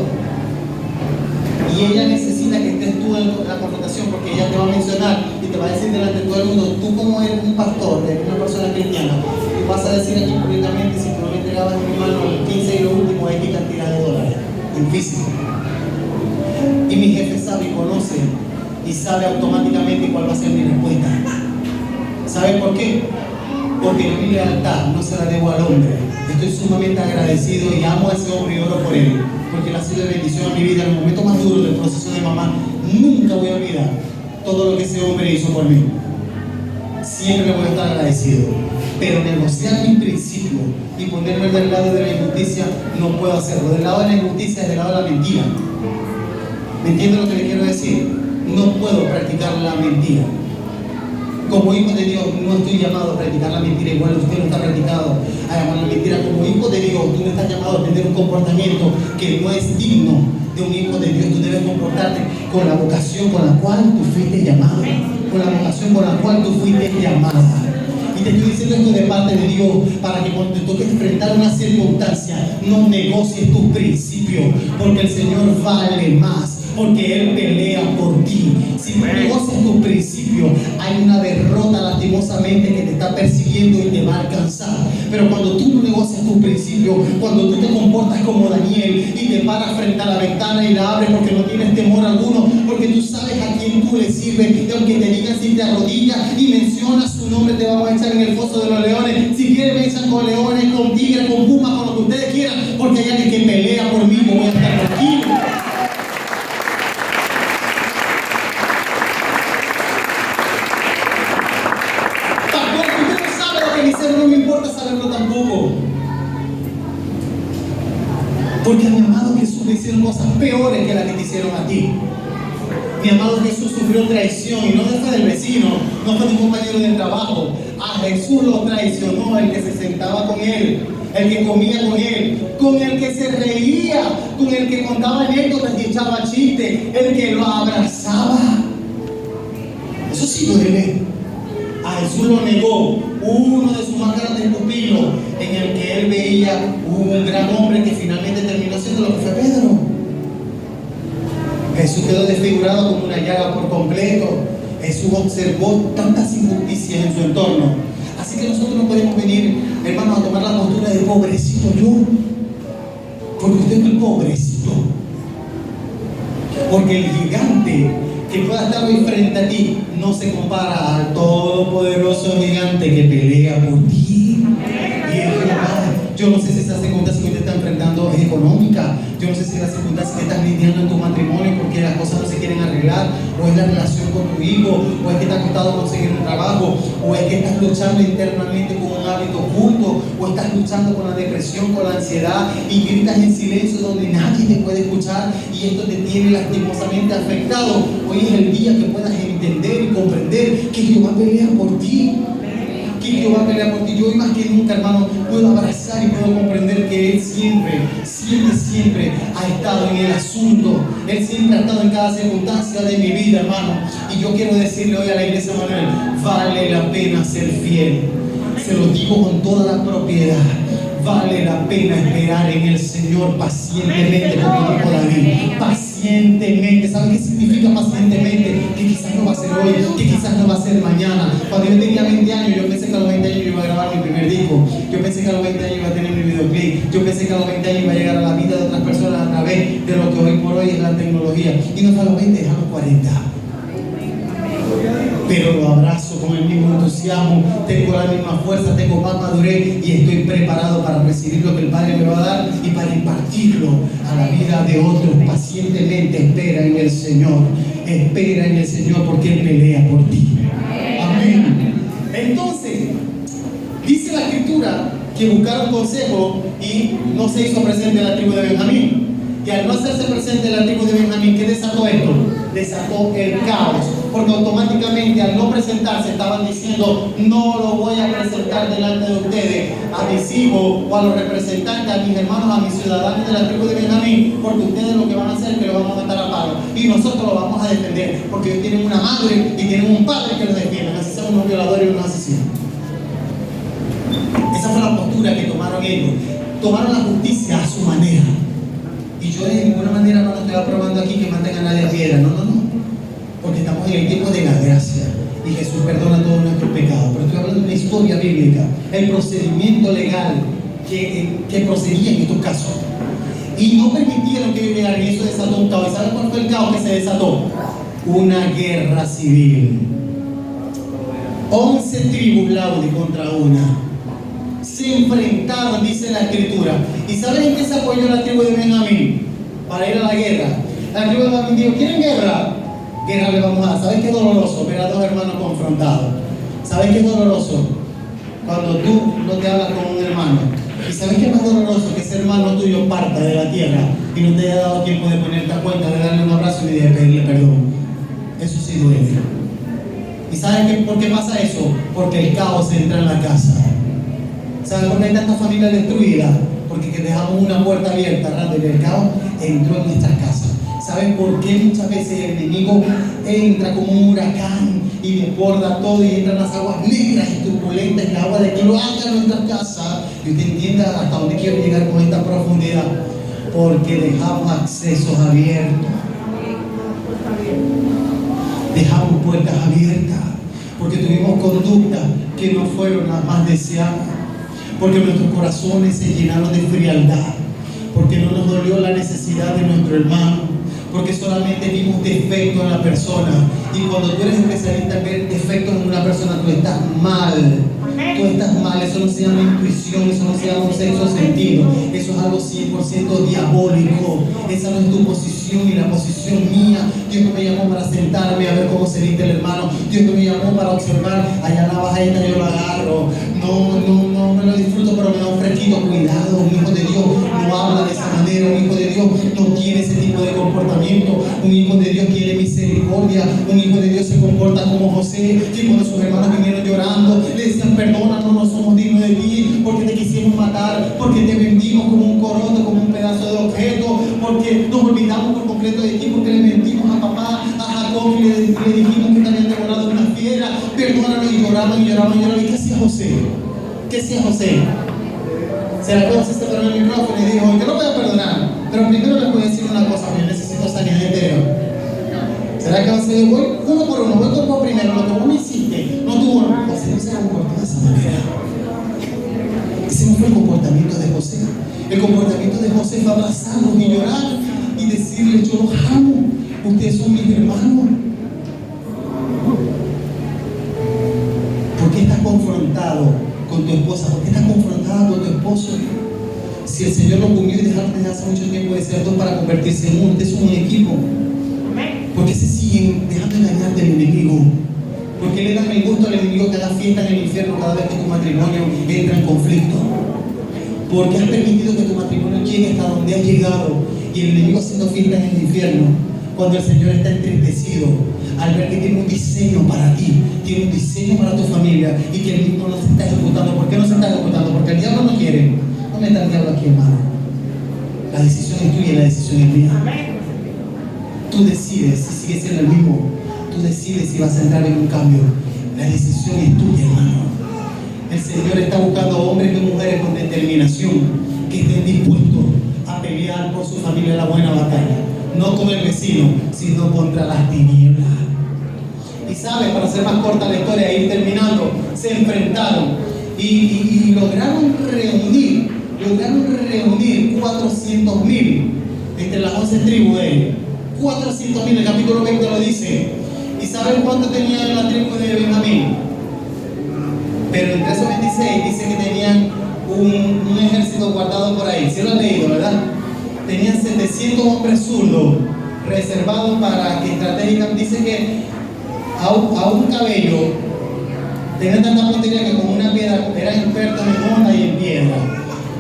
Y ella necesita que estés tú en la confrontación porque ella te va a mencionar y te va a decir delante de todo el mundo, tú como eres un pastor, eres una persona cristiana, y vas a decir aquí públicamente si tú no me entregabas en mi mano el 15 y lo último X cantidad de dólares en físico. Y mi jefe sabe y conoce y sabe automáticamente cuál va a ser mi respuesta. ¿Sabe por qué? Porque mi lealtad no se la debo al hombre. Estoy sumamente agradecido y amo a ese hombre y oro por él, porque él ha sido de bendición a mi vida en el momento más duro del proceso de mamá. Nunca voy a olvidar todo lo que ese hombre hizo por mí. Siempre voy a estar agradecido. Pero negociar mis principios y ponerme del lado de la injusticia no puedo hacerlo. Del lado de la injusticia es del lado de la mentira. ¿Me entiende lo que le quiero decir? No puedo practicar la mentira. Como hijo de Dios no estoy llamado a practicar la mentira, igual usted no está practicado a llamar la mentira. Como hijo de Dios tú no estás llamado a tener un comportamiento que no es digno de un hijo de Dios. Tú debes comportarte con la vocación con la cual tú fuiste llamado, con la vocación con la cual tú fuiste llamada. Y te estoy diciendo esto de parte de Dios para que cuando te toque enfrentar una circunstancia no negocies tus principios, porque el Señor vale más. Porque Él pelea por ti. Si tú negocias tus principios, hay una derrota lastimosamente que te está persiguiendo y te va a alcanzar. Pero cuando tú no negocias tus principios, cuando tú te comportas como Daniel y te paras frente a la ventana y la abres porque no tienes temor alguno, porque tú sabes a quién tú le sirves, y aunque te digan si te arrodillas y mencionas su nombre, te vamos a echar en el foso de los leones. Si quieres me echan con leones, con tigres, con pumas, con lo que ustedes quieran, porque hay alguien que pelea por mí, yo voy a estar tranquilo. No me importa saberlo tampoco, porque a mi amado Jesús le hicieron cosas peores que las que te hicieron a ti. Mi amado Jesús sufrió traición y no fue del vecino, no fue de un compañero de trabajo. A Jesús lo traicionó el que se sentaba con él, el que comía con él, con el que se reía, con el que contaba anécdotas y echaba chistes, el que lo abrazaba. Eso sí lo debe. A Jesús lo negó uno de sus más grandes pupilos, en el que él veía un gran hombre que finalmente terminó siendo lo que fue Pedro. Jesús quedó desfigurado como una llaga por completo. Jesús observó tantas injusticias en su entorno. Así que nosotros no podemos venir, hermanos, a tomar la postura de pobrecito yo. Porque usted no es pobrecito. Porque el gigante que pueda estar hoy frente a ti no se compara al todopoderoso gigante que pelea por ti. Y es Jehová. Yo no sé si esa circunstancia que usted está enfrentando es económica. Yo no sé si la circunstancia que estás lidiando en tu matrimonio porque las cosas no se quieren arreglar, o es la relación con tu hijo, o es que te ha costado conseguir un trabajo, o es que estás luchando internamente con un hábito oculto, o estás luchando con la depresión, con la ansiedad y gritas en silencio donde nadie te puede escuchar y esto te tiene lastimosamente afectado. Hoy es el día que puedas entender y comprender que Jehová pelea por ti. Que Jehová pelea por ti. Yo hoy más que nunca, hermano, puedo abrazar y puedo comprender que Él siempre ha estado en el asunto. Él siempre ha estado en cada circunstancia de mi vida, hermano. Y yo quiero decirle hoy a la iglesia, Manuel, vale la pena ser fiel. Se lo digo con toda la propiedad. Vale la pena esperar en el Señor pacientemente, como dijo David. Pacientemente. ¿Saben qué significa pacientemente? Que quizás no va a ser hoy, que quizás no va a ser mañana. Cuando yo tenía 20 años, yo pensé que a los 20 años yo iba a grabar mi primer disco. Yo pensé que a los 20 años iba a tener mi videoclip. Yo pensé que a los 20 años iba a llegar a la vida de otras personas a través de lo que hoy por hoy es la tecnología. Y no fue a los 20, es a los 40. Pero lo abrazo con el mismo entusiasmo, tengo la misma fuerza, tengo más madurez y estoy preparado para recibir lo que el Padre me va a dar y para impartirlo a la vida de otros. Pacientemente espera en el Señor porque Él pelea por ti. Amén. Entonces, dice la Escritura que buscaron consejo y no se hizo presente la tribu de Benjamín. Y al no hacerse presente la tribu de Benjamín, ¿qué desató esto? Desató el caos, porque automáticamente al no presentarse estaban diciendo: no lo voy a presentar delante de ustedes, a mis hijos o a los representantes, a mis hermanos, a mis ciudadanos de la tribu de Benjamín, porque ustedes lo que van a hacer es que lo van a matar a palo y nosotros lo vamos a defender, porque ellos tienen una madre y tienen un padre que los defienden, así sean unos violadores y unos asesinos. Esa fue la postura que tomaron ellos. Tomaron la justicia a su manera. Y yo de ninguna manera no estoy aprobando aquí que maten a nadie a piedra, no. Porque estamos en el tiempo de la gracia y Jesús perdona todos nuestros pecados. Pero estoy hablando de una historia bíblica, el procedimiento legal que procedía en estos casos. Y no permitieron que ellos llegaran, y eso desató un caos. ¿Y saben cuál fue el caos que se desató? Una guerra civil. 11 tribus, Laudi, contra una. Se enfrentaron, dice la Escritura. ¿Y saben en qué se apoyó la tribu de Benjamín? Para ir a la guerra. La tribu de Benjamín dijo: ¿quieren guerra? Guerra le vamos a dar. ¿Sabes qué es doloroso? Ver a dos hermanos confrontados. ¿Sabes qué es doloroso? Cuando tú no te hablas con un hermano. ¿Y sabes qué es más doloroso? Que ese hermano tuyo parta de la tierra y no te haya dado tiempo de ponerte a cuenta, de darle un abrazo y de pedirle perdón. Eso sí duele. ¿Y saben por qué pasa eso? Porque el caos entra en la casa. ¿Saben por qué hay tantas familias destruidas? Porque dejamos una puerta abierta, y el caos entró en nuestras casas. ¿Saben por qué muchas veces el enemigo entra como un huracán y desborda todo y entran las aguas negras y turbulentas, el agua de cloaca en nuestras casas? Y usted entienda hasta dónde quiero llegar con esta profundidad. Porque dejamos accesos abiertos. Dejamos puertas abiertas. Porque tuvimos conductas que no fueron las más deseadas. Porque nuestros corazones se llenaron de frialdad, porque no nos dolió la necesidad de nuestro hermano, porque solamente vimos defectos en la persona. Y cuando tú eres especialista en ver defectos en una persona, tú estás mal. Tú estás mal. Eso no se llama intuición, eso no se llama un sexto sentido. Eso es algo 100% diabólico. Esa no es tu posición ni la posición mía. Dios no me llamó para sentarme a ver cómo se viste el hermano. Dios no me llamó para observar, allá la bajeta yo lo agarro. No me lo disfruto, pero me da un fresquito. Cuidado, un hijo de Dios no habla de esa manera. Un hijo de Dios no tiene ese tipo de comportamiento. Un hijo de Dios quiere misericordia. Un hijo de Dios se comporta como José, que cuando sus hermanos vinieron llorando, le decían: perdónanos, no somos dignos de ti, porque te quisimos matar, porque te vendimos como un coroto, como un pedazo de objeto, porque nos olvidamos por completo de ti, porque le mentimos a papá, a Jacob, y le dijimos que te habían devorado una fiera. Perdónanos. Y lloraban. ¿Y qué hacía José? ¿Qué hacía José? Se la cosa se paró en el micrófono y dijo: yo no voy a perdonar, pero primero les voy a decir una cosa, yo necesito sanidad interior. ¿Será que va a ser? Voy uno por uno, voy como primero. momento de José fue abrazarlos y llorar y decirles: yo los amo, ustedes son mis hermanos. ¿Por qué estás confrontado con tu esposa? ¿Por qué estás confrontada con tu esposo? Si el Señor los unió y dejaron desde hace mucho tiempo de ser dos para convertirse en uno, ustedes son un equipo. ¿Por qué se siguen dejando engañar del enemigo? ¿Por qué le dan el gusto al enemigo cada fiesta en el infierno cada vez que tu matrimonio entra en conflicto? ¿Por qué has permitido que tu matrimonio llegue hasta donde ha llegado y el enemigo haciendo fiesta en el infierno cuando el Señor está entristecido al ver que tiene un diseño para ti, tiene un diseño para tu familia y que el mismo no se está ejecutando? ¿Por qué no se está ejecutando? Porque el diablo no quiere. No meta el diablo aquí, hermano. La decisión es tuya y la decisión es mía. Tú decides si sigues siendo el mismo. Tú decides si vas a entrar en un cambio. La decisión es tuya, hermano. El Señor está buscando hombres y mujeres con determinación que estén dispuestos a pelear por su familia la buena batalla. No con el vecino, sino contra las tinieblas. Y sabes, para hacer más corta la historia e ir terminando, se enfrentaron y lograron reunir 400,000 entre las 11 tribus de ellos. 400,000, el capítulo 20 lo dice. ¿Y saben cuánto tenían la tribu de Benjamín? Pero en 13:26 dice que tenían un ejército guardado por ahí. ¿Sí lo han leído, verdad? Tenían 700 hombres zurdos reservados para que estratégicamente, dice que a un cabello tenían tanta puntería que con una piedra eran expertos en onda y en piedra.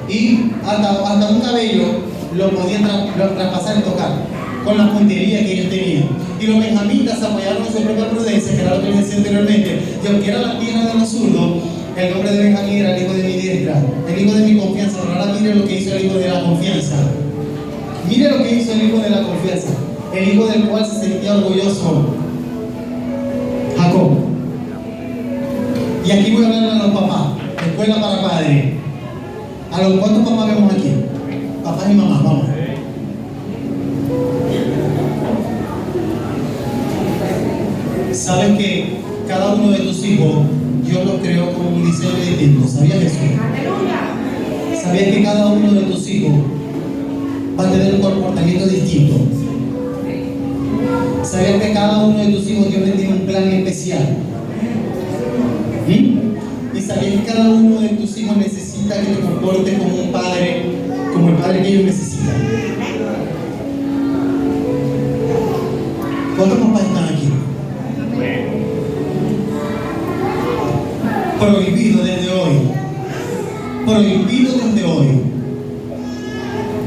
Y hasta un cabello lo podían traspasar y tocar con la puntería que ellos tenían. Y los benjamitas apoyaron en su propia prudencia, que era lo que les decía anteriormente. Y aunque era la tierra de los zurdos, el nombre de Benjamín era el hijo de mi diestra, el hijo de mi confianza. Pero ahora mire lo que hizo el hijo de la confianza. Mire lo que hizo el hijo de la confianza, el hijo del cual se sentía orgulloso, Jacob. Y aquí voy a hablar a los papás, escuela para padres. ¿A los cuántos papás vemos aquí? Papás y mamás, vamos. Sabes que cada uno de tus hijos Dios los creó con un diseño distinto. ¿Sabías eso? ¿Sabías que cada uno de tus hijos va a tener un comportamiento distinto? ¿Sabías que cada uno de tus hijos Dios le tiene un plan especial? ¿Y sabías que cada uno de tus hijos necesita que te comportes como un padre, como el padre que ellos necesitan? ¿Cuántos papás están aquí? Prohibido desde hoy,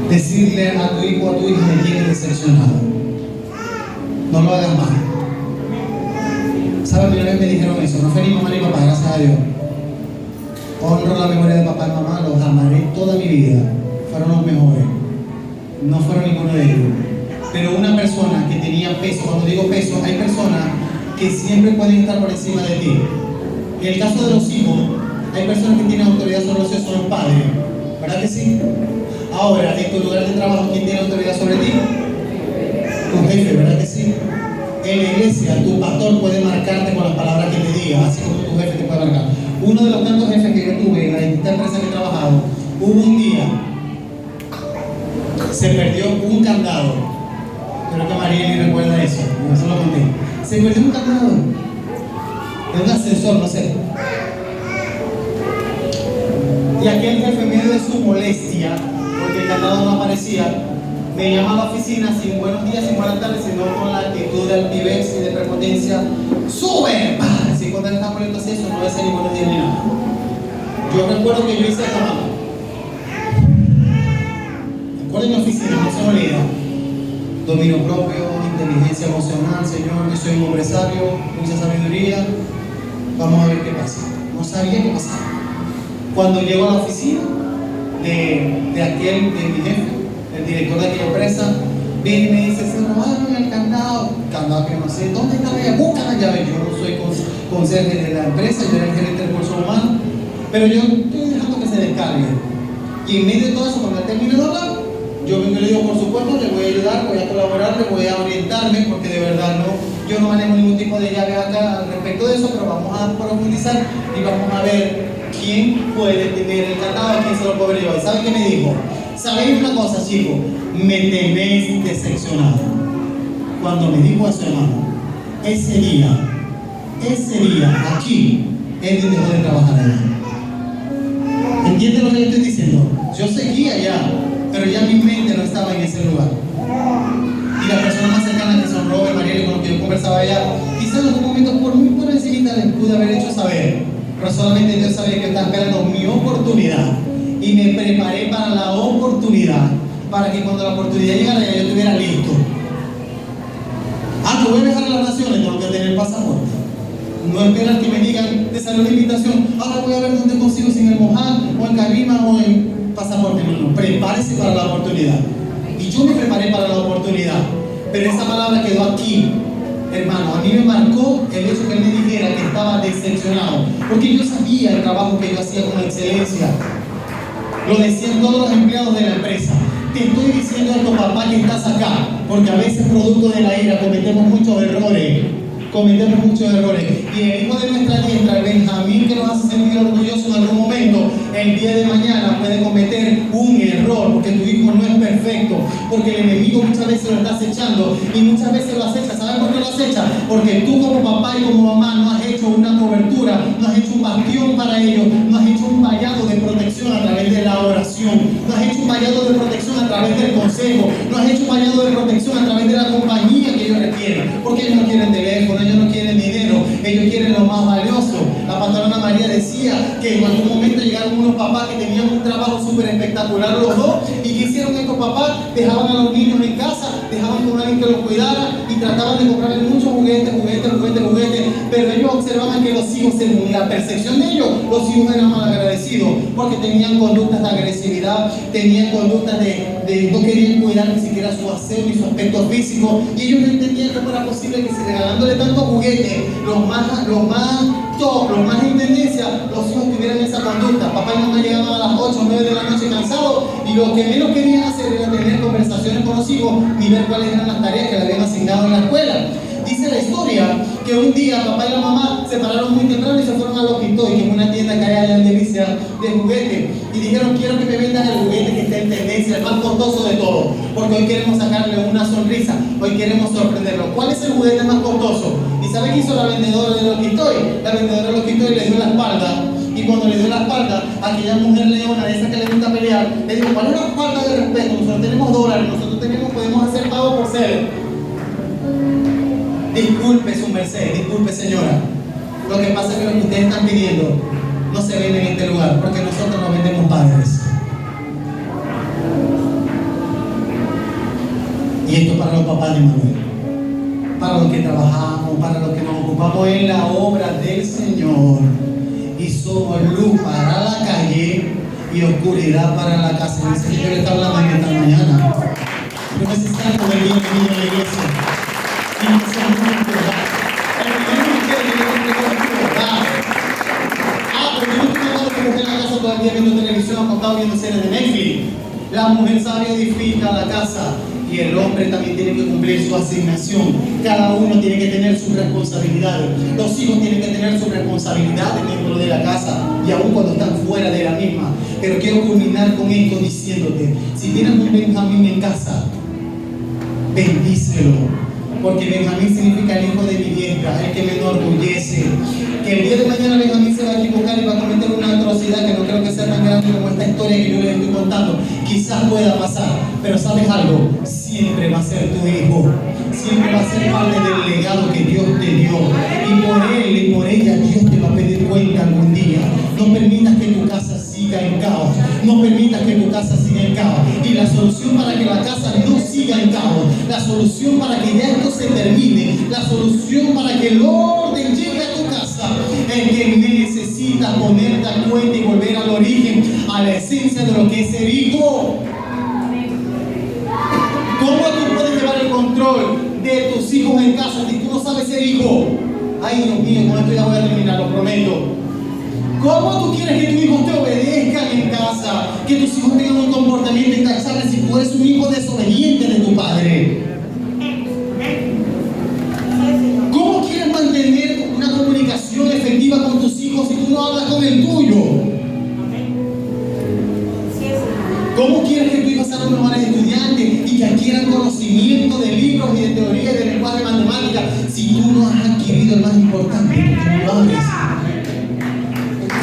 decirle a tu hijo o a tu hija que tienes decepcionado. No lo hagas más. ¿Sabes? Una vez me dijeron eso, no fue ni mamá ni papá, gracias a Dios. Honro la memoria de papá y mamá, los amaré toda mi vida. Fueron los mejores. No fueron ninguno de ellos. Pero una persona que tenía peso, cuando digo peso, hay personas que siempre pueden estar por encima de ti. En el caso de los hijos, hay personas que tienen autoridad sobre los hijos, son los padres. ¿Verdad que sí? Ahora, en tu lugar de trabajo, ¿quién tiene autoridad sobre ti? Tu jefe, ¿verdad que sí? En la iglesia, tu pastor puede marcarte con las palabras que te diga, así como tu jefe te puede marcar. Uno de los tantos jefes que yo tuve en la distintas empresas que he trabajado, hubo un día, se perdió un candado. Creo que Marieli recuerda eso, eso lo conté. Se perdió un candado de un ascensor, no sé. Y aquel jefe, en medio de su molestia, porque el candado no aparecía, me llama a la oficina sin buenos días, sin buenas tardes, sino con la actitud de altivez y de prepotencia. ¡Sube! ¡Pah! Si cuando él está molesto así, eso no decía ni buenos días ni nada. Yo recuerdo que yo hice esta mano. Recuerdo en mi oficina, no se me olvida. Dominio propio, inteligencia emocional, Señor, yo soy un hombre sabio, mucha sabiduría. Vamos a ver qué pasa. No sabía qué pasaba. Cuando llego a la oficina de mi jefe, el director de aquella empresa, viene y me dice: se robaron el candado que no sé, ¿dónde está la llave? Busca la llave. Yo no soy conserje de la empresa, yo era el gerente de recursos humanos, pero yo estoy dejando que se descargue. Y en medio de todo eso, cuando él termine de hablar, yo vengo y le digo: por supuesto, le voy a ayudar, voy a colaborar, le voy a orientarme, porque de verdad yo no manejo ningún tipo de llave acá al respecto de eso, pero vamos a profundizar y vamos a ver quién puede tener el candado, quién se lo puede llevar. ¿Sabe qué me dijo? ¿Sabéis una cosa, chicos? Me tenéis decepcionado. Cuando me dijo eso, hermano, ese día, aquí, él dejó de trabajar allá. ¿Entiendes lo que le estoy diciendo? Yo seguía allá, pero ya mi mente no estaba en ese lugar. Y las personas más cercanas que son Robert, Mariel, con los que yo conversaba allá, quizás en algún momento muy por encima les pude haber hecho saber, pero solamente Dios sabía que estaba esperando mi oportunidad. Y me preparé para la oportunidad, para que cuando la oportunidad llegara ya yo estuviera listo. Que voy a viajar a las naciones, tengo que tener pasaporte. No esperar que me digan, te salió una invitación, ahora voy a ver dónde consigo, si en el Moján, o en Carima, o en pasaporte. No, prepárese para la oportunidad. Y yo me preparé para la oportunidad, pero esa palabra quedó aquí, hermano. A mí me marcó el hecho que él me dijera que estaba decepcionado, porque yo sabía el trabajo que yo hacía con excelencia. Lo decían todos los empleados de la empresa. Te estoy diciendo esto, papá, que estás acá, porque a veces producto de la ira cometemos muchos errores. Y el hijo de nuestra diestra, el Benjamín, que nos hace sentir orgullosos en algún momento, el día de mañana puede cometer un error, porque tu hijo no es perfecto, porque el enemigo muchas veces lo está acechando, y muchas veces lo acecha. ¿Sabes por qué lo acecha? Porque tú como papá y como mamá no has hecho una cobertura, no has hecho un bastión para ellos, no has hecho un vallado de protección a través de la oración, no has hecho un vallado de protección a través del consejo, no has hecho un vallado de protección a través de la compañía que ellos requieren, porque ellos no quieren teléfono, ellos no quieren dinero, ellos quieren lo más valioso. La pastora Ana María decía que en algún momento llegaron unos papás que tenían un trabajo súper espectacular los dos, y que hicieron estos papás, dejaban a los niños en casa, dejaban con alguien que los cuidara y trataban de comprarles muchos juguetes, pero ellos observaban que los hijos, según la percepción de ellos, los hijos eran mal agradecidos, porque tenían conductas de agresividad, tenían conductas de no querían cuidar ni siquiera su aseo ni su aspecto físico, y ellos no entendían cómo era posible que si regalándole tantos juguetes, los más top, los más en tendencia, los hijos tuvieran esa conducta. Papá y mamá llegaban a las 8 o 9 de la noche cansados, y lo que menos querían hacer era tener conversaciones con los hijos ni ver cuáles eran las tareas que le habían asignado en la escuela. Dice la historia que un día papá y la mamá se pararon muy temprano y se fueron a Loquitoy, que es una tienda que hay allá en Delicia de juguetes, y dijeron: quiero que me vendan el juguete que está en tendencia, el más costoso de todos, porque hoy queremos sacarle una sonrisa, hoy queremos sorprenderlo. ¿Cuál es el juguete más costoso? ¿Y sabe qué hizo la vendedora de Loquitoy? La vendedora de Loquitoy le dio la espalda, y cuando le dio la espalda, aquella mujer leona, de esa que le gusta pelear, le dijo: ¿cuál es la falta de respeto? Nosotros tenemos dólares, podemos hacer pago por ser. Disculpe su merced, disculpe señora. Lo que pasa es que lo que ustedes están pidiendo no se vende en este lugar, porque nosotros no vendemos padres. Y esto para los papás de Manuel, para los que trabajamos, para los que nos ocupamos en la obra del Señor, y somos luz para la calle y oscuridad para la casa. El Señor está hablando en esta mañana. Yo necesito ver bien venido a la iglesia. Todo el día viendo televisión, acostado viendo series de Netflix. La mujer sabia edifica la casa, y el hombre también tiene que cumplir su asignación. Cada uno tiene que tener sus responsabilidades. Los hijos tienen que tener sus responsabilidades dentro de la casa, y aún cuando están fuera de la misma. Pero quiero culminar con esto diciéndote: si tienes un Benjamín en casa, bendícelo, porque Benjamín significa el hijo de mi diestra, el que me enorgullece. Que el día de mañana Benjamín se va a equivocar y va a cometer una atrocidad que no creo que sea tan grande como esta historia que yo les estoy contando. Quizás pueda pasar, pero ¿sabes algo? Siempre va a ser tu hijo, siempre va a ser parte del legado que Dios te dio, y por él y por ella Dios te va a pedir cuenta algún día. No permitas que tu casa siga en caos, no permitas que tu casa siga en caos. Y la solución para que la casa no siga en caos, la solución para que ya esto se termine, la solución para que el orden llegue a tu casa, es que necesitas ponerte a cuenta y volver al origen, a la esencia de lo que es ser hijo. ¿Cómo tú puedes llevar el control de tus hijos en casa si tú no sabes ser hijo? Ay, Dios mío, con esto ya voy a terminar, lo prometo. ¿Cómo tú quieres que tus hijos te obedezcan en casa? Que tus hijos tengan un comportamiento intachable si tú eres un hijo desobediente de tu padre. ¿Cómo quieres mantener una comunicación efectiva con tus hijos si tú no hablas con el tuyo? ¿Cómo quieres que tu amante como lo haces.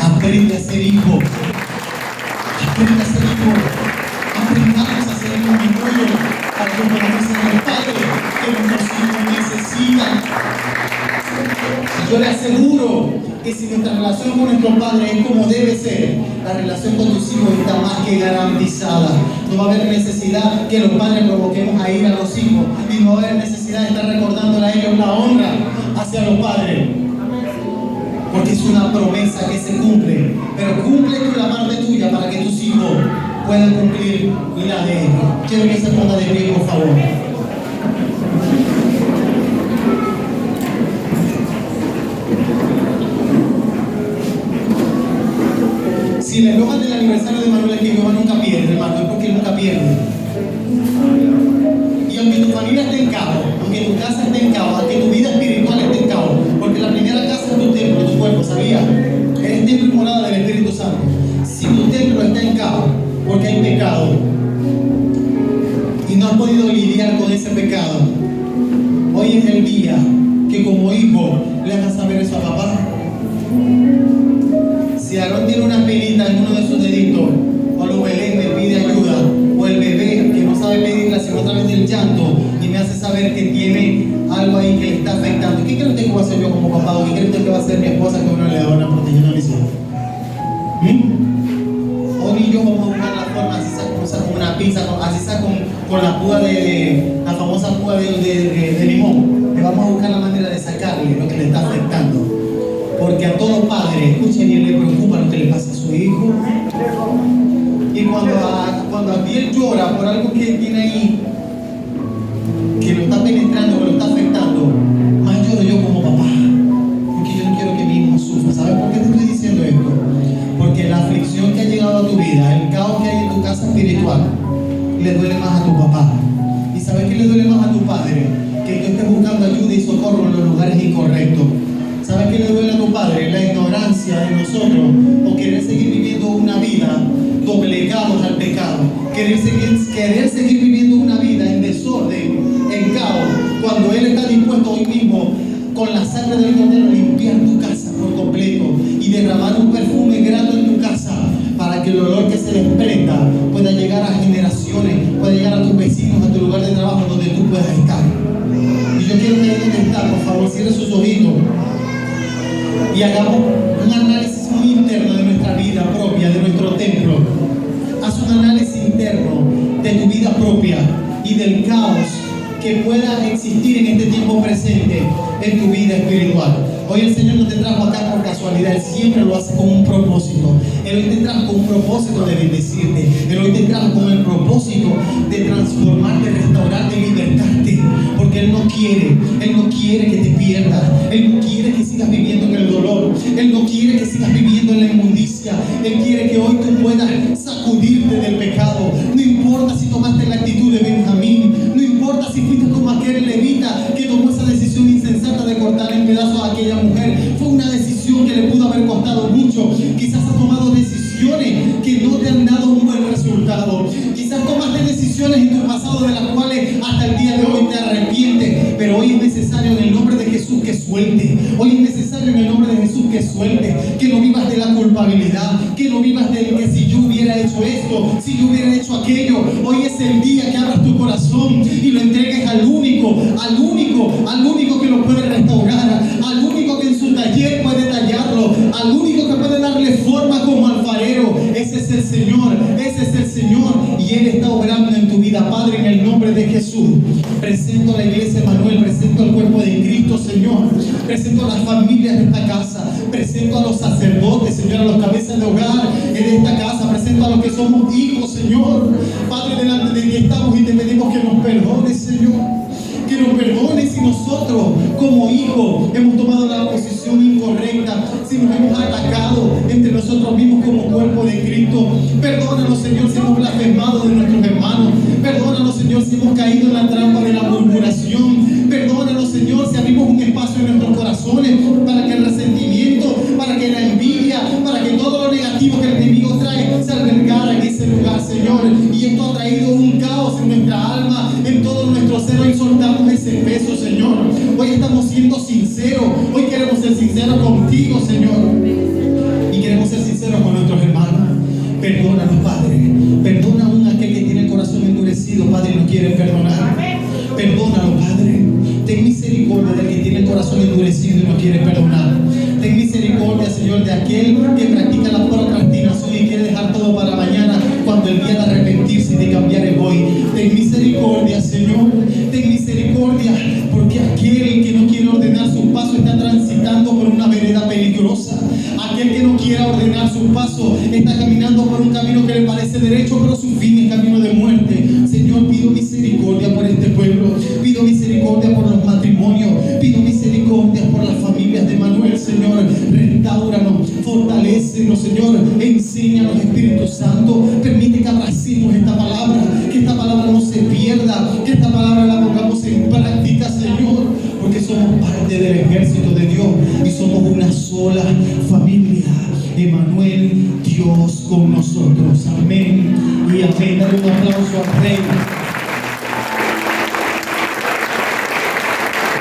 Aprende a ser hijo. Aprende a ser hijo. Aprendamos a ser hijo mimoso para que podamos ser el padre que nuestros hijos necesitan. Yo le aseguro que si nuestra relación con nuestro padre es como debe ser, la relación con tus hijos está más que garantizada. No va a haber necesidad que los padres provoquemos a ir a los hijos, y no va a haber necesidad de estar recordándole a ellos la honra hacia los padres. Porque es una promesa que se cumple, pero cumple tú la parte tuya para que tus hijos puedan cumplir la de ellos. Quiero que se ponga de pie, por favor. Si la broma del aniversario de Manuel es que Jehová nunca pierde, hermano, es porque él nunca pierde. Y aunque tu familia esté en caos, aunque tu casa esté en caos, aunque tu vida espiritual esté en caos, porque la primera casa es tu templo, tu cuerpo, ¿sabías? Eres templo y morada del Espíritu Santo. Si tu templo está en caos, porque hay pecado, y no has podido lidiar con ese pecado, hoy es el día que como hijo le hagas saber eso a papá. Si Aarón tiene una penita en uno de sus deditos, o Lubelén me pide ayuda, o el bebé que no sabe pedirla sino a través del llanto y me hace saber que tiene algo ahí que le está afectando, ¿qué cree usted que va a hacer yo como papá? ¿O qué cree usted que va a hacer mi esposa que es una leona protegiendo a mis hijos? Hoy y yo vamos a buscar la forma, así sea con una pizza, así sea con la púa la famosa púa de limón, le vamos a buscar la manera de sacarle lo que le está afectando. Porque a todo padre, escuchen, y le preocupa lo que le pasa a su hijo. Y cuando Abdiel llora por algo que tiene ahí, que lo está penetrando, que lo está afectando, más lloro yo como papá. Porque yo no quiero que mi hijo sufra. ¿Sabes por qué te estoy diciendo esto? Porque la aflicción que ha llegado a tu vida, el caos que hay en tu casa espiritual, le duele más a tu papá. ¿Y sabes qué le duele más a tu padre? Que tú estés buscando ayuda y socorro en los lugares incorrectos. ¿Sabes qué le duele a tu padre? La ignorancia de nosotros, o querer seguir viviendo una vida doblegados al pecado, querer seguir viviendo una vida en desorden, en caos, cuando Él está dispuesto hoy mismo con la sangre del Cordero a limpiar tu casa por completo y derramar un perfume grato en tu casa para que el olor que se desprenda pueda llegar a generaciones, pueda llegar a tus vecinos, a tu lugar de trabajo donde tú puedas estar. Y yo quiero que ahí donde está, por favor, cierre sus ojitos y hagamos un análisis muy interno de nuestra vida propia, de nuestro templo. Haz un análisis interno de tu vida propia y del caos que pueda existir en este tiempo presente en tu vida espiritual. Hoy el Señor no te trajo acá por casualidad, Él siempre lo hace con un propósito. Él hoy te trajo con un propósito de bendecirte. Él hoy te trajo con el propósito de transformarte, restaurarte y libertarte. Porque Él no quiere que te pierdas. Él no quiere que sigas viviendo en el dolor. Él no quiere que sigas viviendo en la inmundicia. Él quiere que hoy tú puedas sacudirte del pecado. No importa si tomaste la actitud de Benjamín. No importa si fuiste como aquel levita que tomó esa decisión insensata de cortar en pedazos a aquella mujer. Fue una decisión que le pudo haber costado mucho. Quizás has tomado decisiones que no te han dado un buen resultado. Quizás tomaste decisiones en tu pasado de las cuales hasta el día de hoy te arrepientes. Pero hoy es necesario en el nombre de Jesús que suelte. Hoy es necesario en el nombre de Jesús que suelte. Que no vivas de la culpabilidad. Que no vivas de que si yo hubiera hecho esto, si yo hubiera hecho aquello. Hoy es el día que abras tu corazón y lo entregues al único que lo puede restaurar, al único que en su taller puede tallarlo, al único que puede darle forma como alfarero. Ese es el Señor, y Él está obrando en tu vida. Padre, en el nombre de Jesús, presento a la iglesia Manuel, presento al cuerpo de Cristo, Señor, presento a las familias de esta casa, presento a los sacerdotes, Señor, a los cabezas de hogar en esta casa, presento a los que somos hijos, Señor. Padre, delante de ti estamos y te pedimos que nos perdones, Señor. Que nos perdones si nosotros como hijos hemos tomado la posición incorrecta, si nos hemos atacado entre nosotros mismos como cuerpo de Cristo. Perdónanos, Señor, si hemos blasfemado de nuestros hermanos. Perdónanos, Señor, si hemos caído en la trampa de la murmuración. Perdónanos, Señor, si abrimos un espacio en nuestros corazones para que el resentimiento, para que la envidia, para que todo lo negativo que el enemigo trae se albergara en ese lugar, Señor. Y esto ha traído un caos en nuestra alma, en todo nuestro ser. Hoy soltamos ese peso, Señor. Hoy estamos siendo sinceros. Hoy queremos ser sinceros. sinceros contigo, Señor. Y queremos ser sinceros con nuestros hermanos. Perdónanos, Padre. Perdona aún a aquel que tiene el corazón endurecido, Padre, y no quiere perdonar. Perdónalo, Padre. Ten misericordia del que tiene el corazón endurecido y no quiere perdonar. Ten misericordia, Señor, de aquel que practica la procrastinación y quiere dejar todo para mañana, cuando el día de arrepentirse y de cambiar es hoy. Ten misericordia, Señor. Ten misericordia, porque aquel que no quiere ordenar sus pasos está transitando por una vereda peligrosa. Aquel que no quiera ordenar sus pasos está caminando por un camino que le parece derecho, pero su fin es camino de muerte. Señor, pido misericordia por este pueblo. Pido misericordia por los matrimonios. Pido misericordia por las familias de Manuel, Señor. Restauranos, fortalécenos, Señor. Enséñanos, Espíritu Santo. Permite que abracemos esta palabra, que esta palabra no se pierda, que esta palabra la pongamos en práctica, Señor, porque somos parte del ejército de Dios y somos una sola familia. Emmanuel, Dios con nosotros. Amén y amén. Dale un aplauso al Rey.